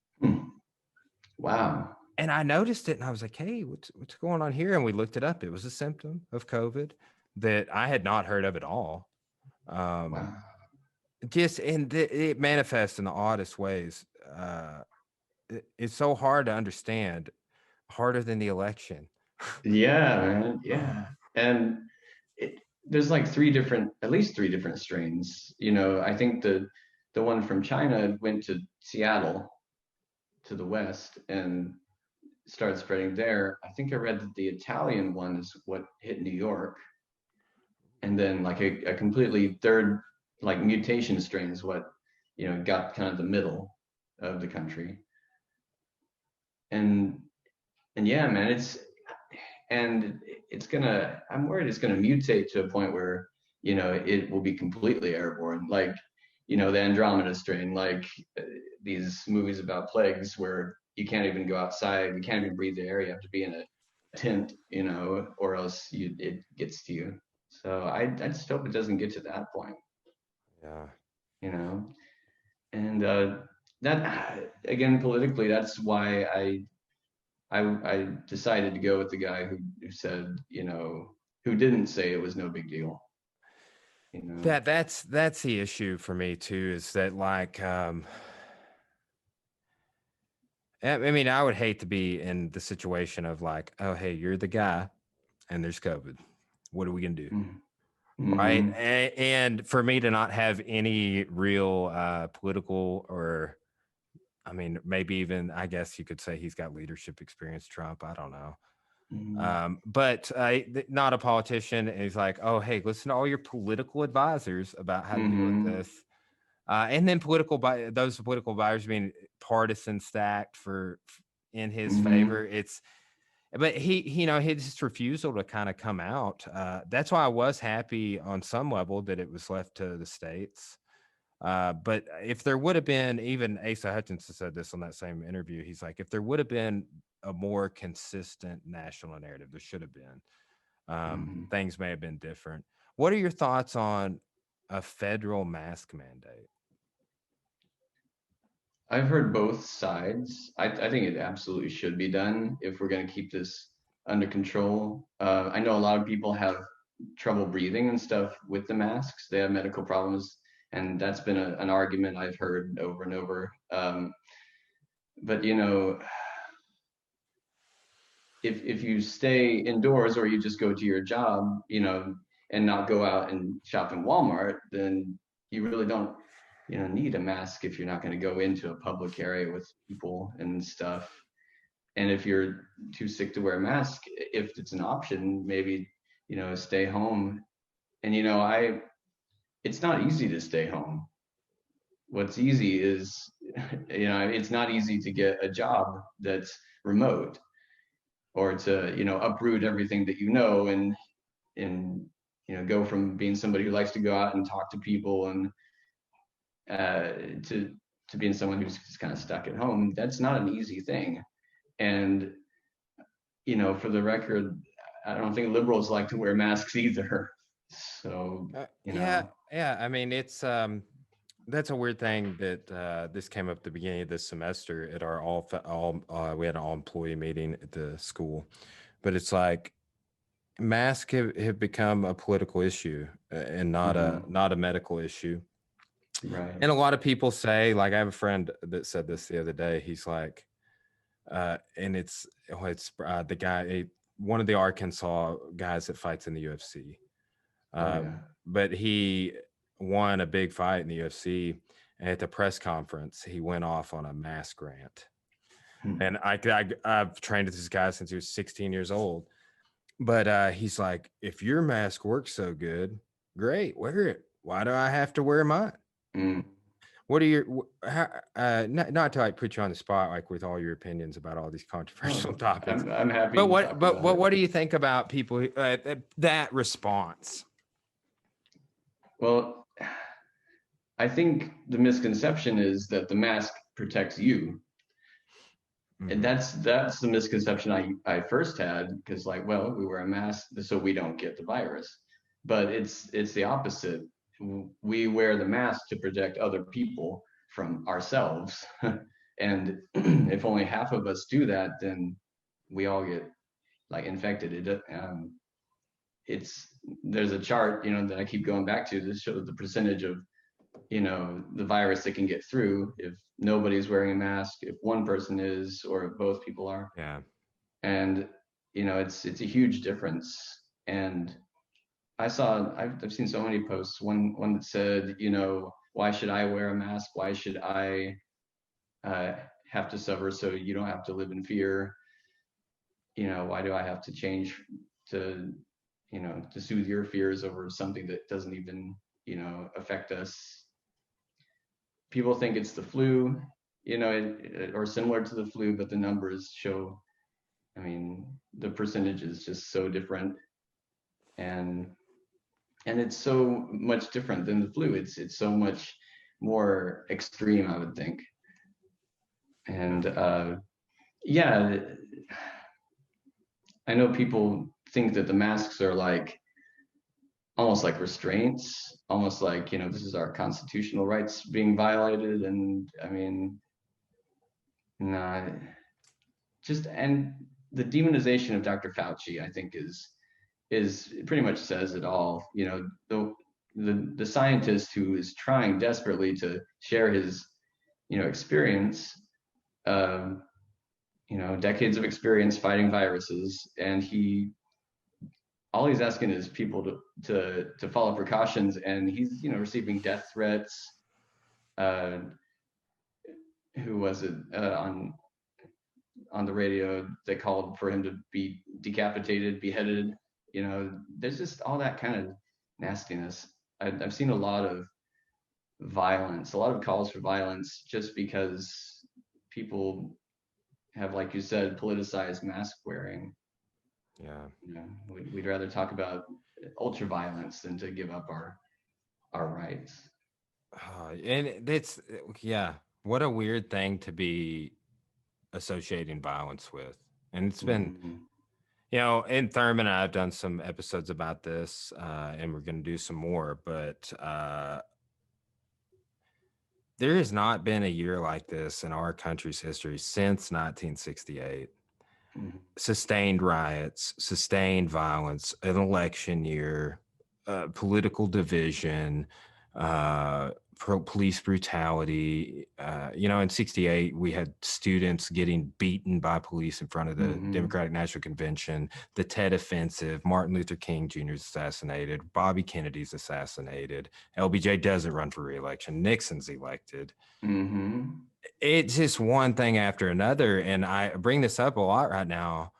Wow. And I noticed it and I was like, "Hey, what's going on here?" And we looked it up. It was a symptom of COVID that I had not heard of at all. Um, Wow. just and it manifests in the oddest ways. It's so hard to understand, harder than the election. Yeah, man. Yeah. And it, there's like at least three different strains. I think the one from China went to Seattle to the west and started spreading there. I think I read that the Italian one is what hit New York, and then like a completely third like mutation strain is what got kind of the middle of the country. And and yeah, man, and it's gonna I'm worried it's gonna mutate to a point where it will be completely airborne, like the Andromeda strain, like these movies about plagues where you can't even go outside, you can't even breathe the air, you have to be in a tent, or else it gets to you. So I just hope it doesn't get to that point, Yeah. you know and that again, politically, that's why I decided to go with the guy who said, who didn't say it was no big deal, you know. That's the issue for me too, is that like I mean, I would hate to be in the situation of like, oh hey, you're the guy and there's COVID. What are we gonna do? Right. Mm-hmm. And for me to not have any real political, or I mean, maybe even, I guess you could say he's got leadership experience, Trump. I don't know. Mm-hmm. But not a politician. And he's like, oh, hey, listen to all your political advisors about how to deal with Mm-hmm. this. And then those political advisors being partisan stacked in his Mm-hmm. favor. But his refusal to kind of come out. That's why I was happy on some level that it was left to the states. But if there would have been, even Asa Hutchinson said this on that same interview, he's like, if there would have been a more consistent national narrative, there should have been, Mm-hmm. things may have been different. What are your thoughts on a federal mask mandate? I've heard both sides. I think it absolutely should be done if we're going to keep this under control. I know a lot of people have trouble breathing and stuff with the masks. They have medical problems, and that's been an argument I've heard over and over. But if you stay indoors or you just go to your job, and not go out and shop in Walmart, then you really don't, need a mask if you're not going to go into a public area with people and stuff. And if you're too sick to wear a mask, if it's an option, maybe, stay home. And it's not easy to stay home. what's easy is, it's not easy to get a job that's remote, or to, uproot everything that and go from being somebody who likes to go out and talk to people and uh, to being someone who's just kind of stuck at home. That's not an easy thing. And for the record, I don't think liberals like to wear masks either. So, Yeah. I mean, it's that's a weird thing that this came up at the beginning of this semester at our we had an all employee meeting at the school, but it's like masks have become a political issue and not a medical issue. right. And a lot of people say, like, I have a friend that said this the other day. He's like, and it's the guy, one of the Arkansas guys that fights in the UFC. Oh yeah. But he won a big fight in the UFC. And at the press conference, he went off on a mask rant. And I've trained with this guy since he was 16 years old. But he's like, if your mask works so good, great, wear it. Why do I have to wear mine? Mm. What are your not to like put you on the spot like with all your opinions about all these controversial topics? I'm happy But to talk about it. what do you think about people that response? Well, I think the misconception is that the mask protects you. And that's the misconception I first had, because like, well, we wear a mask so we don't get the virus. But it's the opposite. We wear the mask to protect other people from ourselves. And if only half of us do that, then we all get like infected. There's a chart, that I keep going back to show the percentage of, the virus that can get through if nobody's wearing a mask, if one person is, or if both people are. Yeah. And it's a huge difference. And I've seen so many posts. One that said, why should I wear a mask? Why should I have to suffer so you don't have to live in fear? Why do I have to change to to soothe your fears over something that doesn't even affect us? People think it's the flu, or similar to the flu, but the numbers show, I mean, the percentage is just so different. And it's so much different than the flu. It's so much more extreme, I would think. And yeah, I know people think that the masks are like almost like restraints, almost like, this is our constitutional rights being violated. And I mean, nah, and the demonization of Dr. Fauci, I think, is pretty much says it all. The scientist who is trying desperately to share his, experience, decades of experience fighting viruses, and all he's asking is people to follow precautions, and he's receiving death threats. Who was it on the radio? They called for him to be decapitated, beheaded. There's just all that kind of nastiness. I've seen a lot of violence, a lot of calls for violence, just because people have, like you said, politicized mask wearing. Yeah. We'd rather talk about ultra violence than to give up our rights. And it's what a weird thing to be associating violence with. And it's been and Thurman and I have done some episodes about this, and we're going to do some more, but there has not been a year like this in our country's history since 1968. Sustained riots, sustained violence, an election year, political division, police brutality. In 68, we had students getting beaten by police in front of the Democratic National Convention, the Tet Offensive, Martin Luther King Jr. is assassinated, Bobby Kennedy's assassinated, LBJ doesn't run for re-election, Nixon's elected. It's just one thing after another. And I bring this up a lot right now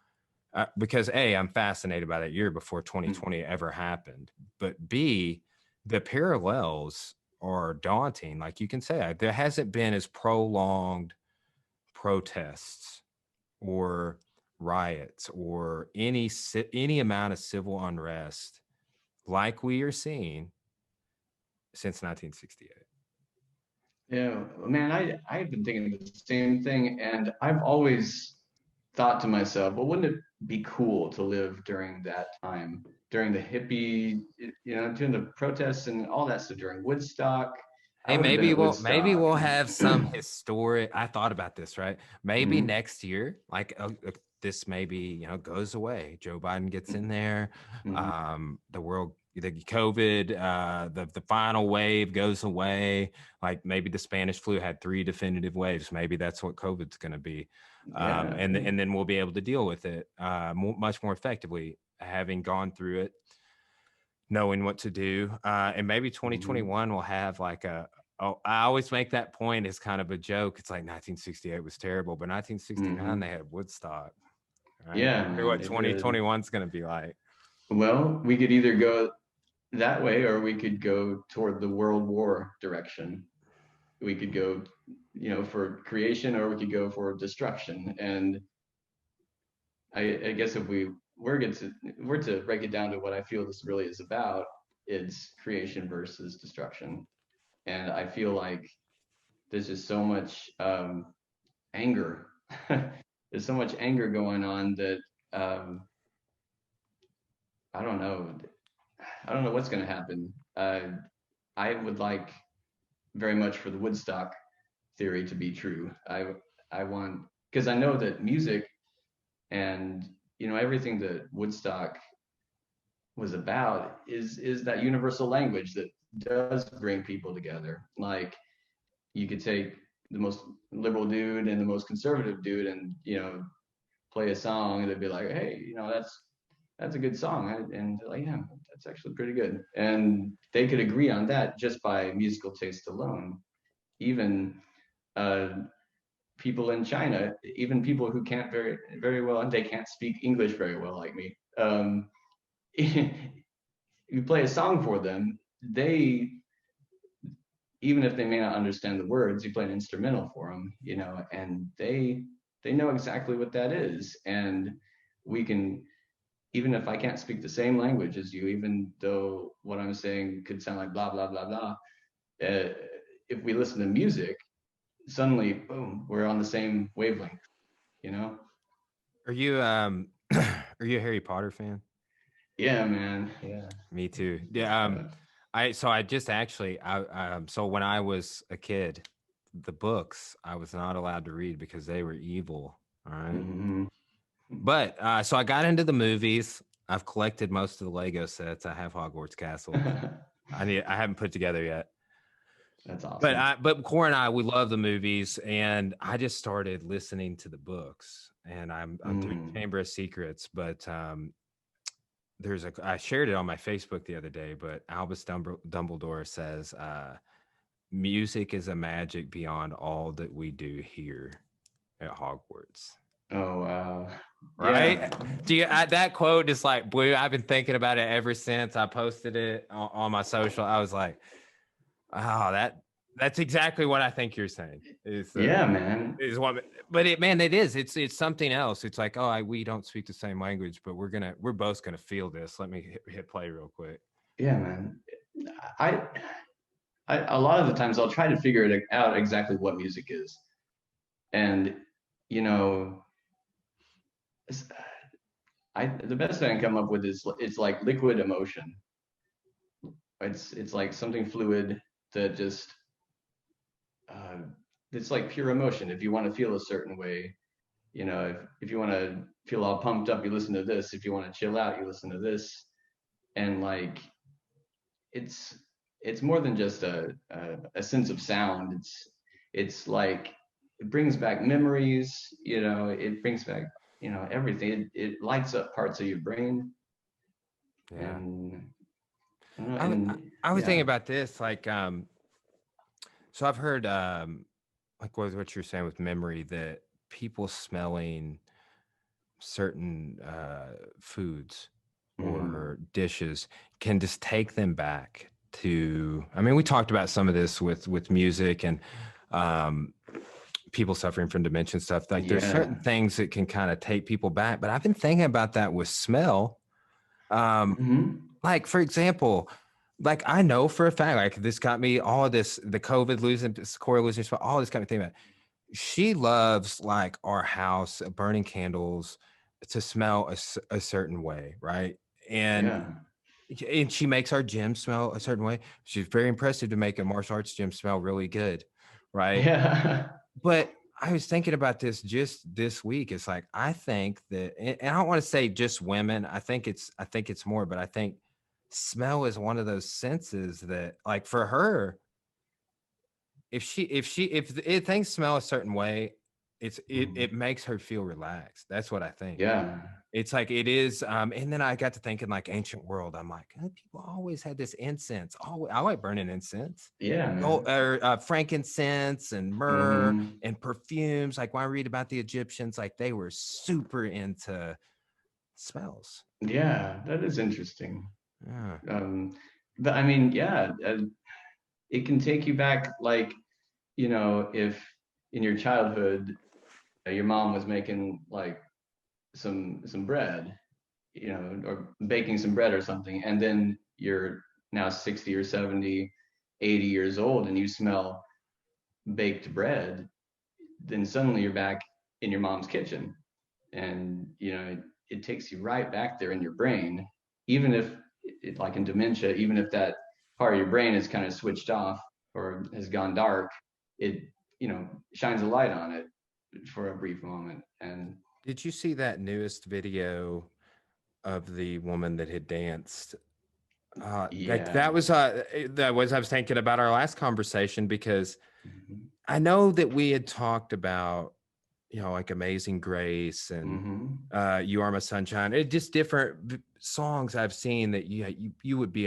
because A, I'm fascinated by that year before 2020 ever happened. But B, the parallels are daunting. Like you can say, there hasn't been as prolonged protests or riots or any amount of civil unrest like we are seeing since 1968. Yeah, man, I've been thinking the same thing, and I've always thought to myself, well, wouldn't it be cool to live during that time, during the hippie, during the protests and all that stuff, during Woodstock? I Hey, would have been at maybe Woodstock. we'll have some historic. I thought about this, right? Maybe Mhm, next year, like this maybe, goes away. Joe Biden gets in there. mhm. The world, the COVID, the final wave goes away. Like maybe the Spanish flu had 3 definitive waves. Maybe that's what COVID's going to be. Yeah, And then we'll be able to deal with it much more effectively, having gone through it, knowing what to do. And maybe mhm, 2021 will have like oh, I always make that point as kind of a joke. It's like 1968 was terrible, but 1969 mhm. they had Woodstock. Right? I Yeah, wonder man, what they did. 2021 is going to be like. Well, we could either go that way or we could go toward the World War direction. We could go, for creation, or we could go for destruction. And I guess if we're to break it down to what I feel this really is about, it's creation versus destruction. And I feel like there's just so much anger. There's so much anger going on that um, I don't know. I don't know what's going to happen. I would like very much for the Woodstock theory to be true. I want, because I know that music and everything that Woodstock was about is that universal language that does bring people together. Like you could take the most liberal dude and the most conservative dude and play a song and they'd be like, hey, that's a good song, and they're like, yeah, that's actually pretty good, and they could agree on that just by musical taste alone. Even uh, people in China, even people who can't very very well, and they can't speak English very well like me. You play a song for them, they, even if they may not understand the words, you play an instrumental for them, and they know exactly what that is. And we can, even if I can't speak the same language as you, even though what I'm saying could sound like blah blah blah blah, uh, if we listen to music, suddenly, boom, we're on the same wavelength. You know? Are you are you a Harry Potter fan? Yeah, man. Yeah. Me too. Yeah. Uh, I just actually so when I was a kid, the books I was not allowed to read because they were evil. All right. mhm. But so I got into the movies. I've collected most of the Lego sets. I have Hogwarts Castle. I haven't put together yet. That's But awesome. but Core and I, we love the movies, and I just started listening to the books, and I'm through Mm. Chamber of Secrets, but I shared it on my Facebook the other day, but Albus Dumbledore says music is a magic beyond all that we do here at Hogwarts. Oh wow. Yeah. Right? Do you that quote just like blew? I've been thinking about it ever since I posted it on my social. I was like, oh, that's exactly what I think you're saying. Yeah, man. Is what, but man, it is. It's something else. It's like, oh, we don't speak the same language, but we're both gonna feel this. Let me hit play real quick. Yeah, man. I, a lot of the times I'll try to figure it out exactly what music is, and you know, the best thing I can come up with is it's like liquid emotion. It's like something fluid that just uh, it's like pure emotion. If you want to feel a certain way, if you want to feel all pumped up, you listen to this. If you want to chill out, you listen to this. And like it's it's more than just a sense of sound. It's like it brings back memories. It brings back everything. It lights up parts of your brain, Yeah, and I don't know, I and I was thinking yeah. about this. Like, so I've heard like what you're saying with memory, that people smelling certain foods Mm-hmm. or dishes can just take them back to, I mean, we talked about some of this with music and um people suffering from dementia and stuff. Like there's certain Yeah. things that can kind of take people back, but I've been thinking about that with smell. Um, Hmm. like for example, like I know for a fact, like this got me all of this, the COVID losing, Corey losing, all this got me thinking about. She loves like our house, burning candles to smell a certain way, right? And Yeah. and she makes our gym smell a certain way. She's very impressive to make a martial arts gym smell really good, right? Yeah. But I was thinking about this just this week. It's like I think that, and I don't want to say just women. I think it's more, but I think smell is one of those senses that, like, for her, if things smell a certain way, it Mhm. makes her feel relaxed. That's what I think. Yeah. It's like it is, and then I got to thinking like ancient world. I'm like, people always had this incense. Always, I like burning incense, Yeah, gold man. or frankincense and myrrh Hmm. and perfumes. Like when I read about the Egyptians, like they were super into smells. Yeah, that is interesting. Yeah. Um, but I mean, yeah, it can take you back, like, if in your childhood your mom was making like some bread, or baking some bread or something, and then you're now 60 or 70, 80 years old and you smell baked bread, then suddenly you're back in your mom's kitchen. And it takes you right back there in your brain, even if like in dementia, even if that part of your brain is kind of switched off or has gone dark, it shines a light on it for a brief moment. And Did you see that newest video of the woman that had danced? Like yeah. that was I was thinking about our last conversation because Hmm. I know that we had talked about, like Amazing Grace and Hmm. You Are My Sunshine. It just different songs I've seen that you would be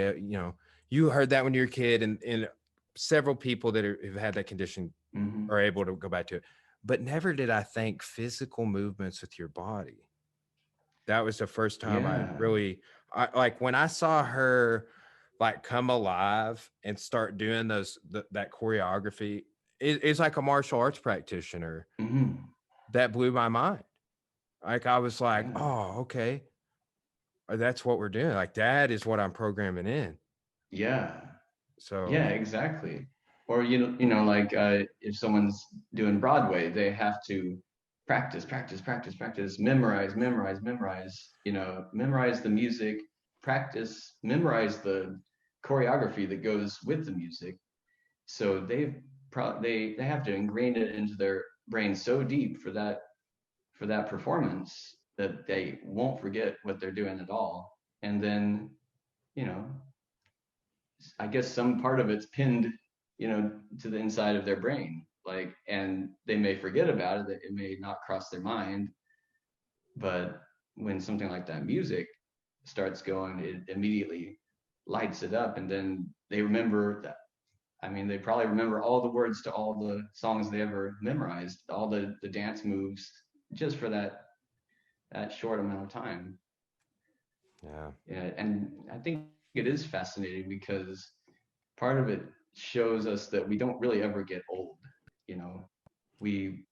you heard that when you were a kid, and several people that have had that condition Hmm. are able to go back to it. But never did I think physical movements with your body. That was the first time I Yeah. really, like when I saw her like come alive and start doing that choreography. It's like a martial arts practitioner. Hmm. That blew my mind. Like I was like, Yeah. oh, okay, that's what we're doing. Like that is what I'm programming in. Yeah. So Yeah, exactly. Or like if someone's doing Broadway, they have to practice, practice, practice, practice, memorize, memorize, memorize. Memorize the music, practice, memorize the choreography that goes with the music. So they have to ingrain it into their brain so deep for that performance that they won't forget what they're doing at all. And then you know I guess some part of it's pinned, to the inside of their brain. Like, and they may forget about it, that it may not cross their mind, but when something like that music starts going, it immediately lights it up, and then they remember that. I mean, they probably remember all the words to all the songs they ever memorized, all the dance moves, just for that short amount of time. yeah, Yeah, and I think it is fascinating because part of it shows us that we don't really ever get old. You know, we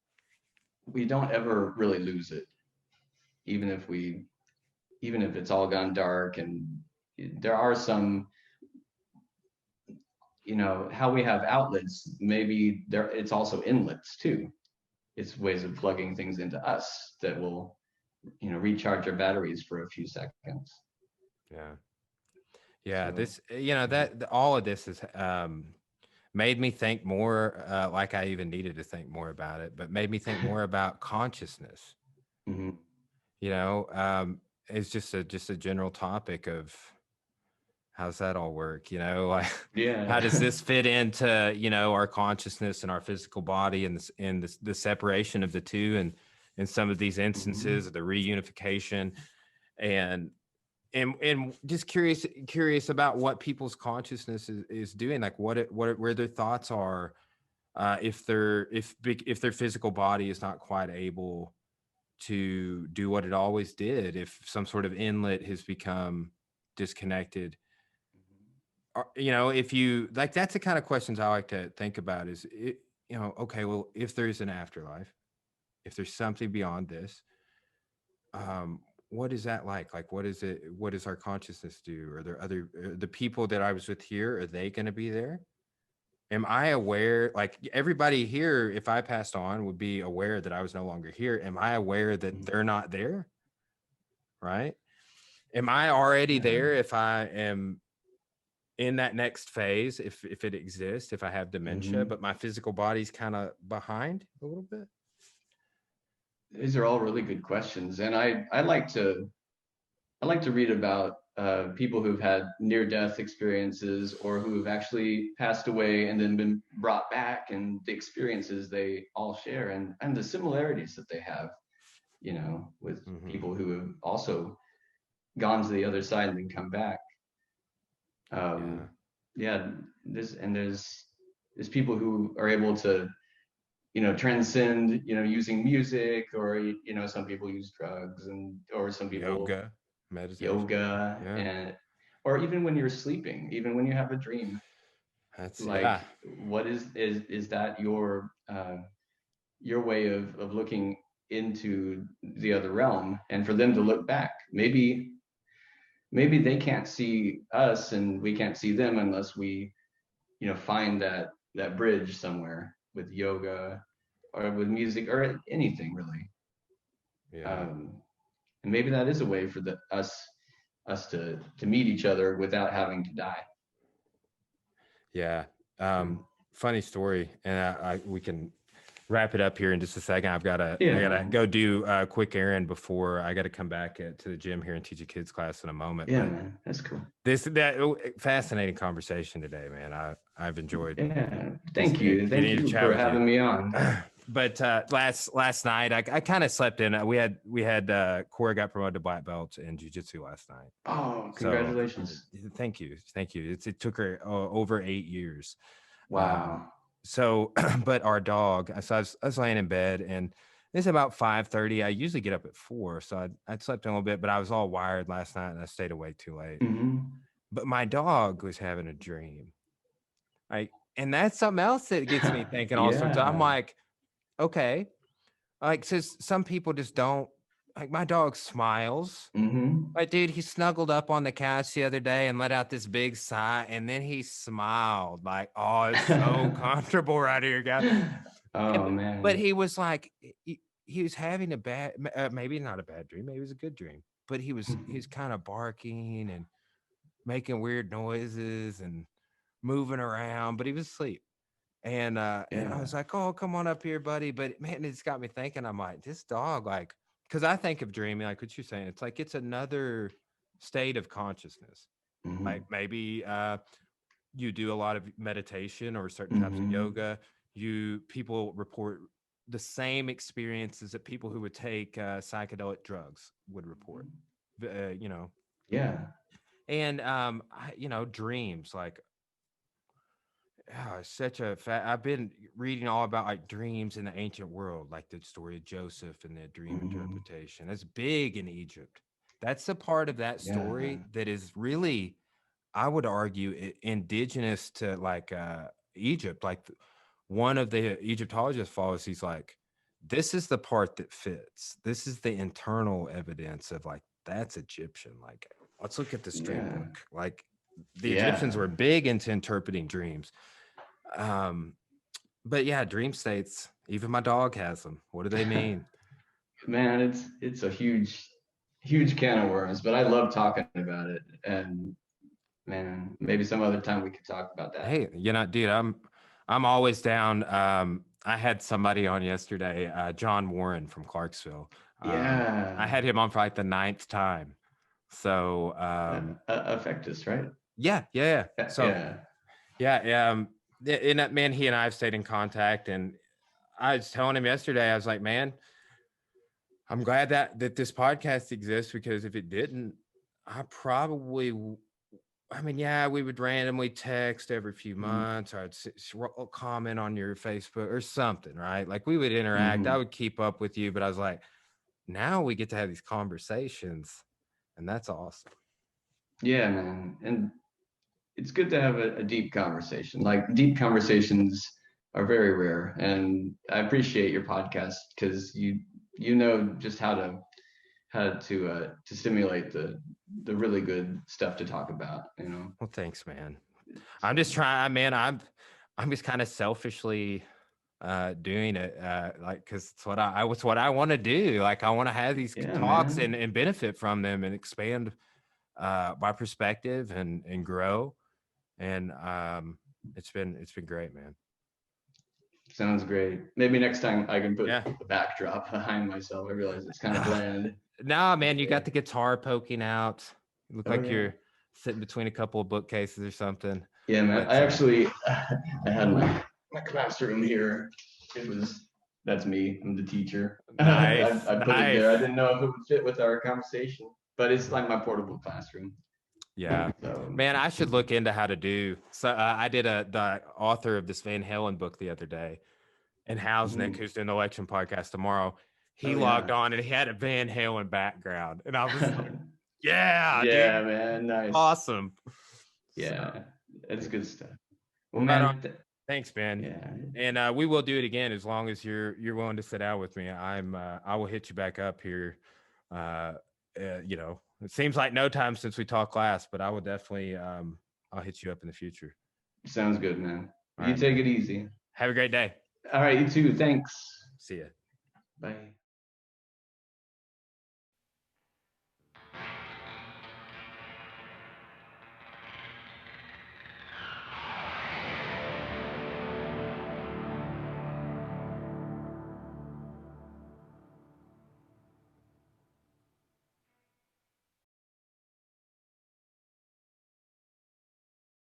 we don't ever really lose it, even if it's all gone dark. And there are some, how we have outlets. Maybe there it's also inlets too. It's ways of plugging things into us that will, recharge our batteries for a few seconds. yeah, yeah. So This, all of this is made me think more. Like I even needed to think more about it, but made me think more about consciousness. mhm. You know, it's just a general topic of how's that all work? Like how does Yeah. this fit into our consciousness and our physical body and the separation of the two and in some of these instances Hmm. of the reunification and and just curious about what people's consciousness is doing, like where their thoughts are, if their physical body is not quite able to do what it always did, if some sort of inlet has become disconnected. you know, if you like, that's the kind of questions I like to think about is it, you know, okay, well, if there's an afterlife, if there's something beyond this, what is that like? Like, what is it? What does our consciousness do? Are there other, the people that I was with here, are they going to be there? Am I aware, like everybody here, if I passed on, would be aware that I was no longer here. Am I aware that they're not there? Right? Am I already Yeah. there if I am in that next phase, if it exists, if I have dementia, Hmm. but my physical body's kind of behind a little bit? These are all really good questions, and I like to read about people who've had near-death experiences or who've actually passed away and then been brought back, and the experiences they all share, and the similarities that they have, you know, with Mm-hmm. people who have also gone to the other side and then come back. Yeah. Yeah, there's people who are able to, you know, transcend, you know, using music, or you know, some people use drugs, and or some people Yoga, meditation. yoga, Yeah. and or even when you're sleeping, even when you have a dream, That's, yeah. like what is that your way of looking into the other realm, and for them to look back, maybe they can't see us and we can't see them unless we, you know, find that bridge somewhere with yoga or with music or anything really. Yeah. um, and maybe that is a way for us to meet each other without having to die. Yeah. So Funny story. And I we can wrap it up here in just a second. I yeah, gotta man. go do a quick errand before I gotta come back to the gym here and teach a kids class in a moment. Yeah, But man, that's cool. fascinating conversation today, man. I've enjoyed Yeah, just thank getting to you chat for with you. having me on. But last night I kind of slept in. We had Corey got promoted to black belt in jiu-jitsu last night. Oh, So congratulations. thank you. It took her over 8 years. Wow. So, but our dog. So I was laying in bed, and it's about 5:30. I usually get up at 4, so I'd slept in a little bit, but I was all wired last night, and I stayed awake too late. Hmm. But my dog was having a dream, like, and that's something else that gets me thinking. Also, so I'm Yeah. like, okay, like, so some people just don't, like, my dog smiles. Hmm. Like, dude, he snuggled up on the couch the other day and let out this big sigh, and then he smiled like, "Oh, it's so comfortable right here, guys." Oh But man. he was like, he was having a bad, maybe not a bad dream, maybe it was a good dream, but he's kind of barking and making weird noises and moving around, but he was asleep. And I Yeah. was like, "Oh, come on up here, buddy." But man, it's got me thinking. I'm like, this dog, like, because I think of dreaming, like what you're saying. It's like it's another state of consciousness. Like Hmm. maybe you do a lot of meditation or certain types of Hmm. yoga. People report the same experiences that people who would take psychedelic drugs would report. You know, Yeah. and you know, dreams like, oh, it's such a I've been reading all about like dreams in the ancient world, like the story of Joseph and the dream Hmm. interpretation. It's big in Egypt. That's the part of that Yeah, story man. that is really, I would argue, indigenous to like Egypt. Like one of the Egyptologists follows, he's like, this is the part that fits. This is the internal evidence of like, that's Egyptian. Like, let's look at this dream Yeah. book. Like the Egyptians Yeah. were big into interpreting dreams. um, but yeah, dream states. Even my dog has them. What do they mean? Man, it's a huge can of worms, but I love talking about it. And man, maybe some other time we could talk about that. Hey, you know, dude, I'm always down. I had somebody on yesterday, John Warren from Clarksville. I Yeah. had him on for like the ninth time. So Affectus, right? yeah. Yeah. So Yeah. yeah, and that man, he and I have stayed in contact, and I was telling him yesterday, I was like, man, I'm glad that this podcast exists, because if it didn't, I probably I mean, yeah, we would randomly text every few months, or I'd comment on your Facebook or something, right? Like we would interact. I Hmm. would keep up with you, but I was like, now we get to have these conversations, and that's awesome. Yeah, man. And it's good to have a deep conversation. Like deep conversations are very rare, and I appreciate your podcast because you know just how to stimulate the really good stuff to talk about. You know. Well, thanks, man. I'm just So, trying, man. I'm just kind of selfishly doing it like because it's what I want to do. Like I want to have these yeah, talks man. and benefit from them and expand my perspective and grow. And it's been great, man. Sounds great. Maybe next time I can put Yeah. the backdrop behind myself. I realize it's kind of bland. Nah, man, you Yeah. got the guitar poking out. You look Oh like yeah. you're sitting between a couple of bookcases or something. Yeah, man. But I actually I had my classroom here. It was that's me. I'm the teacher. nice, I put it there. I nice. didn't know if it would fit with our conversation, but it's like my portable classroom. Yeah, So man, I should look into how to do. So I did the author of this Van Halen book the other day, and Hausnick, ooh, who's doing the election podcast tomorrow, he oh logged yeah. on and he had a Van Halen background, and I was like, "Yeah, Yeah, dude, man. Nice. awesome." So, Yeah, it's good stuff. Well, right on. man. Thanks, Ben. Yeah. And we will do it again as long as you're willing to sit out with me. I will hit you back up here. Uh, it seems like no time since we talked last, but I will definitely I'll hit you up in the future. Sounds good, man. All You right, take man. it easy. Have a great day. All right, you too. Thanks. See ya. Bye.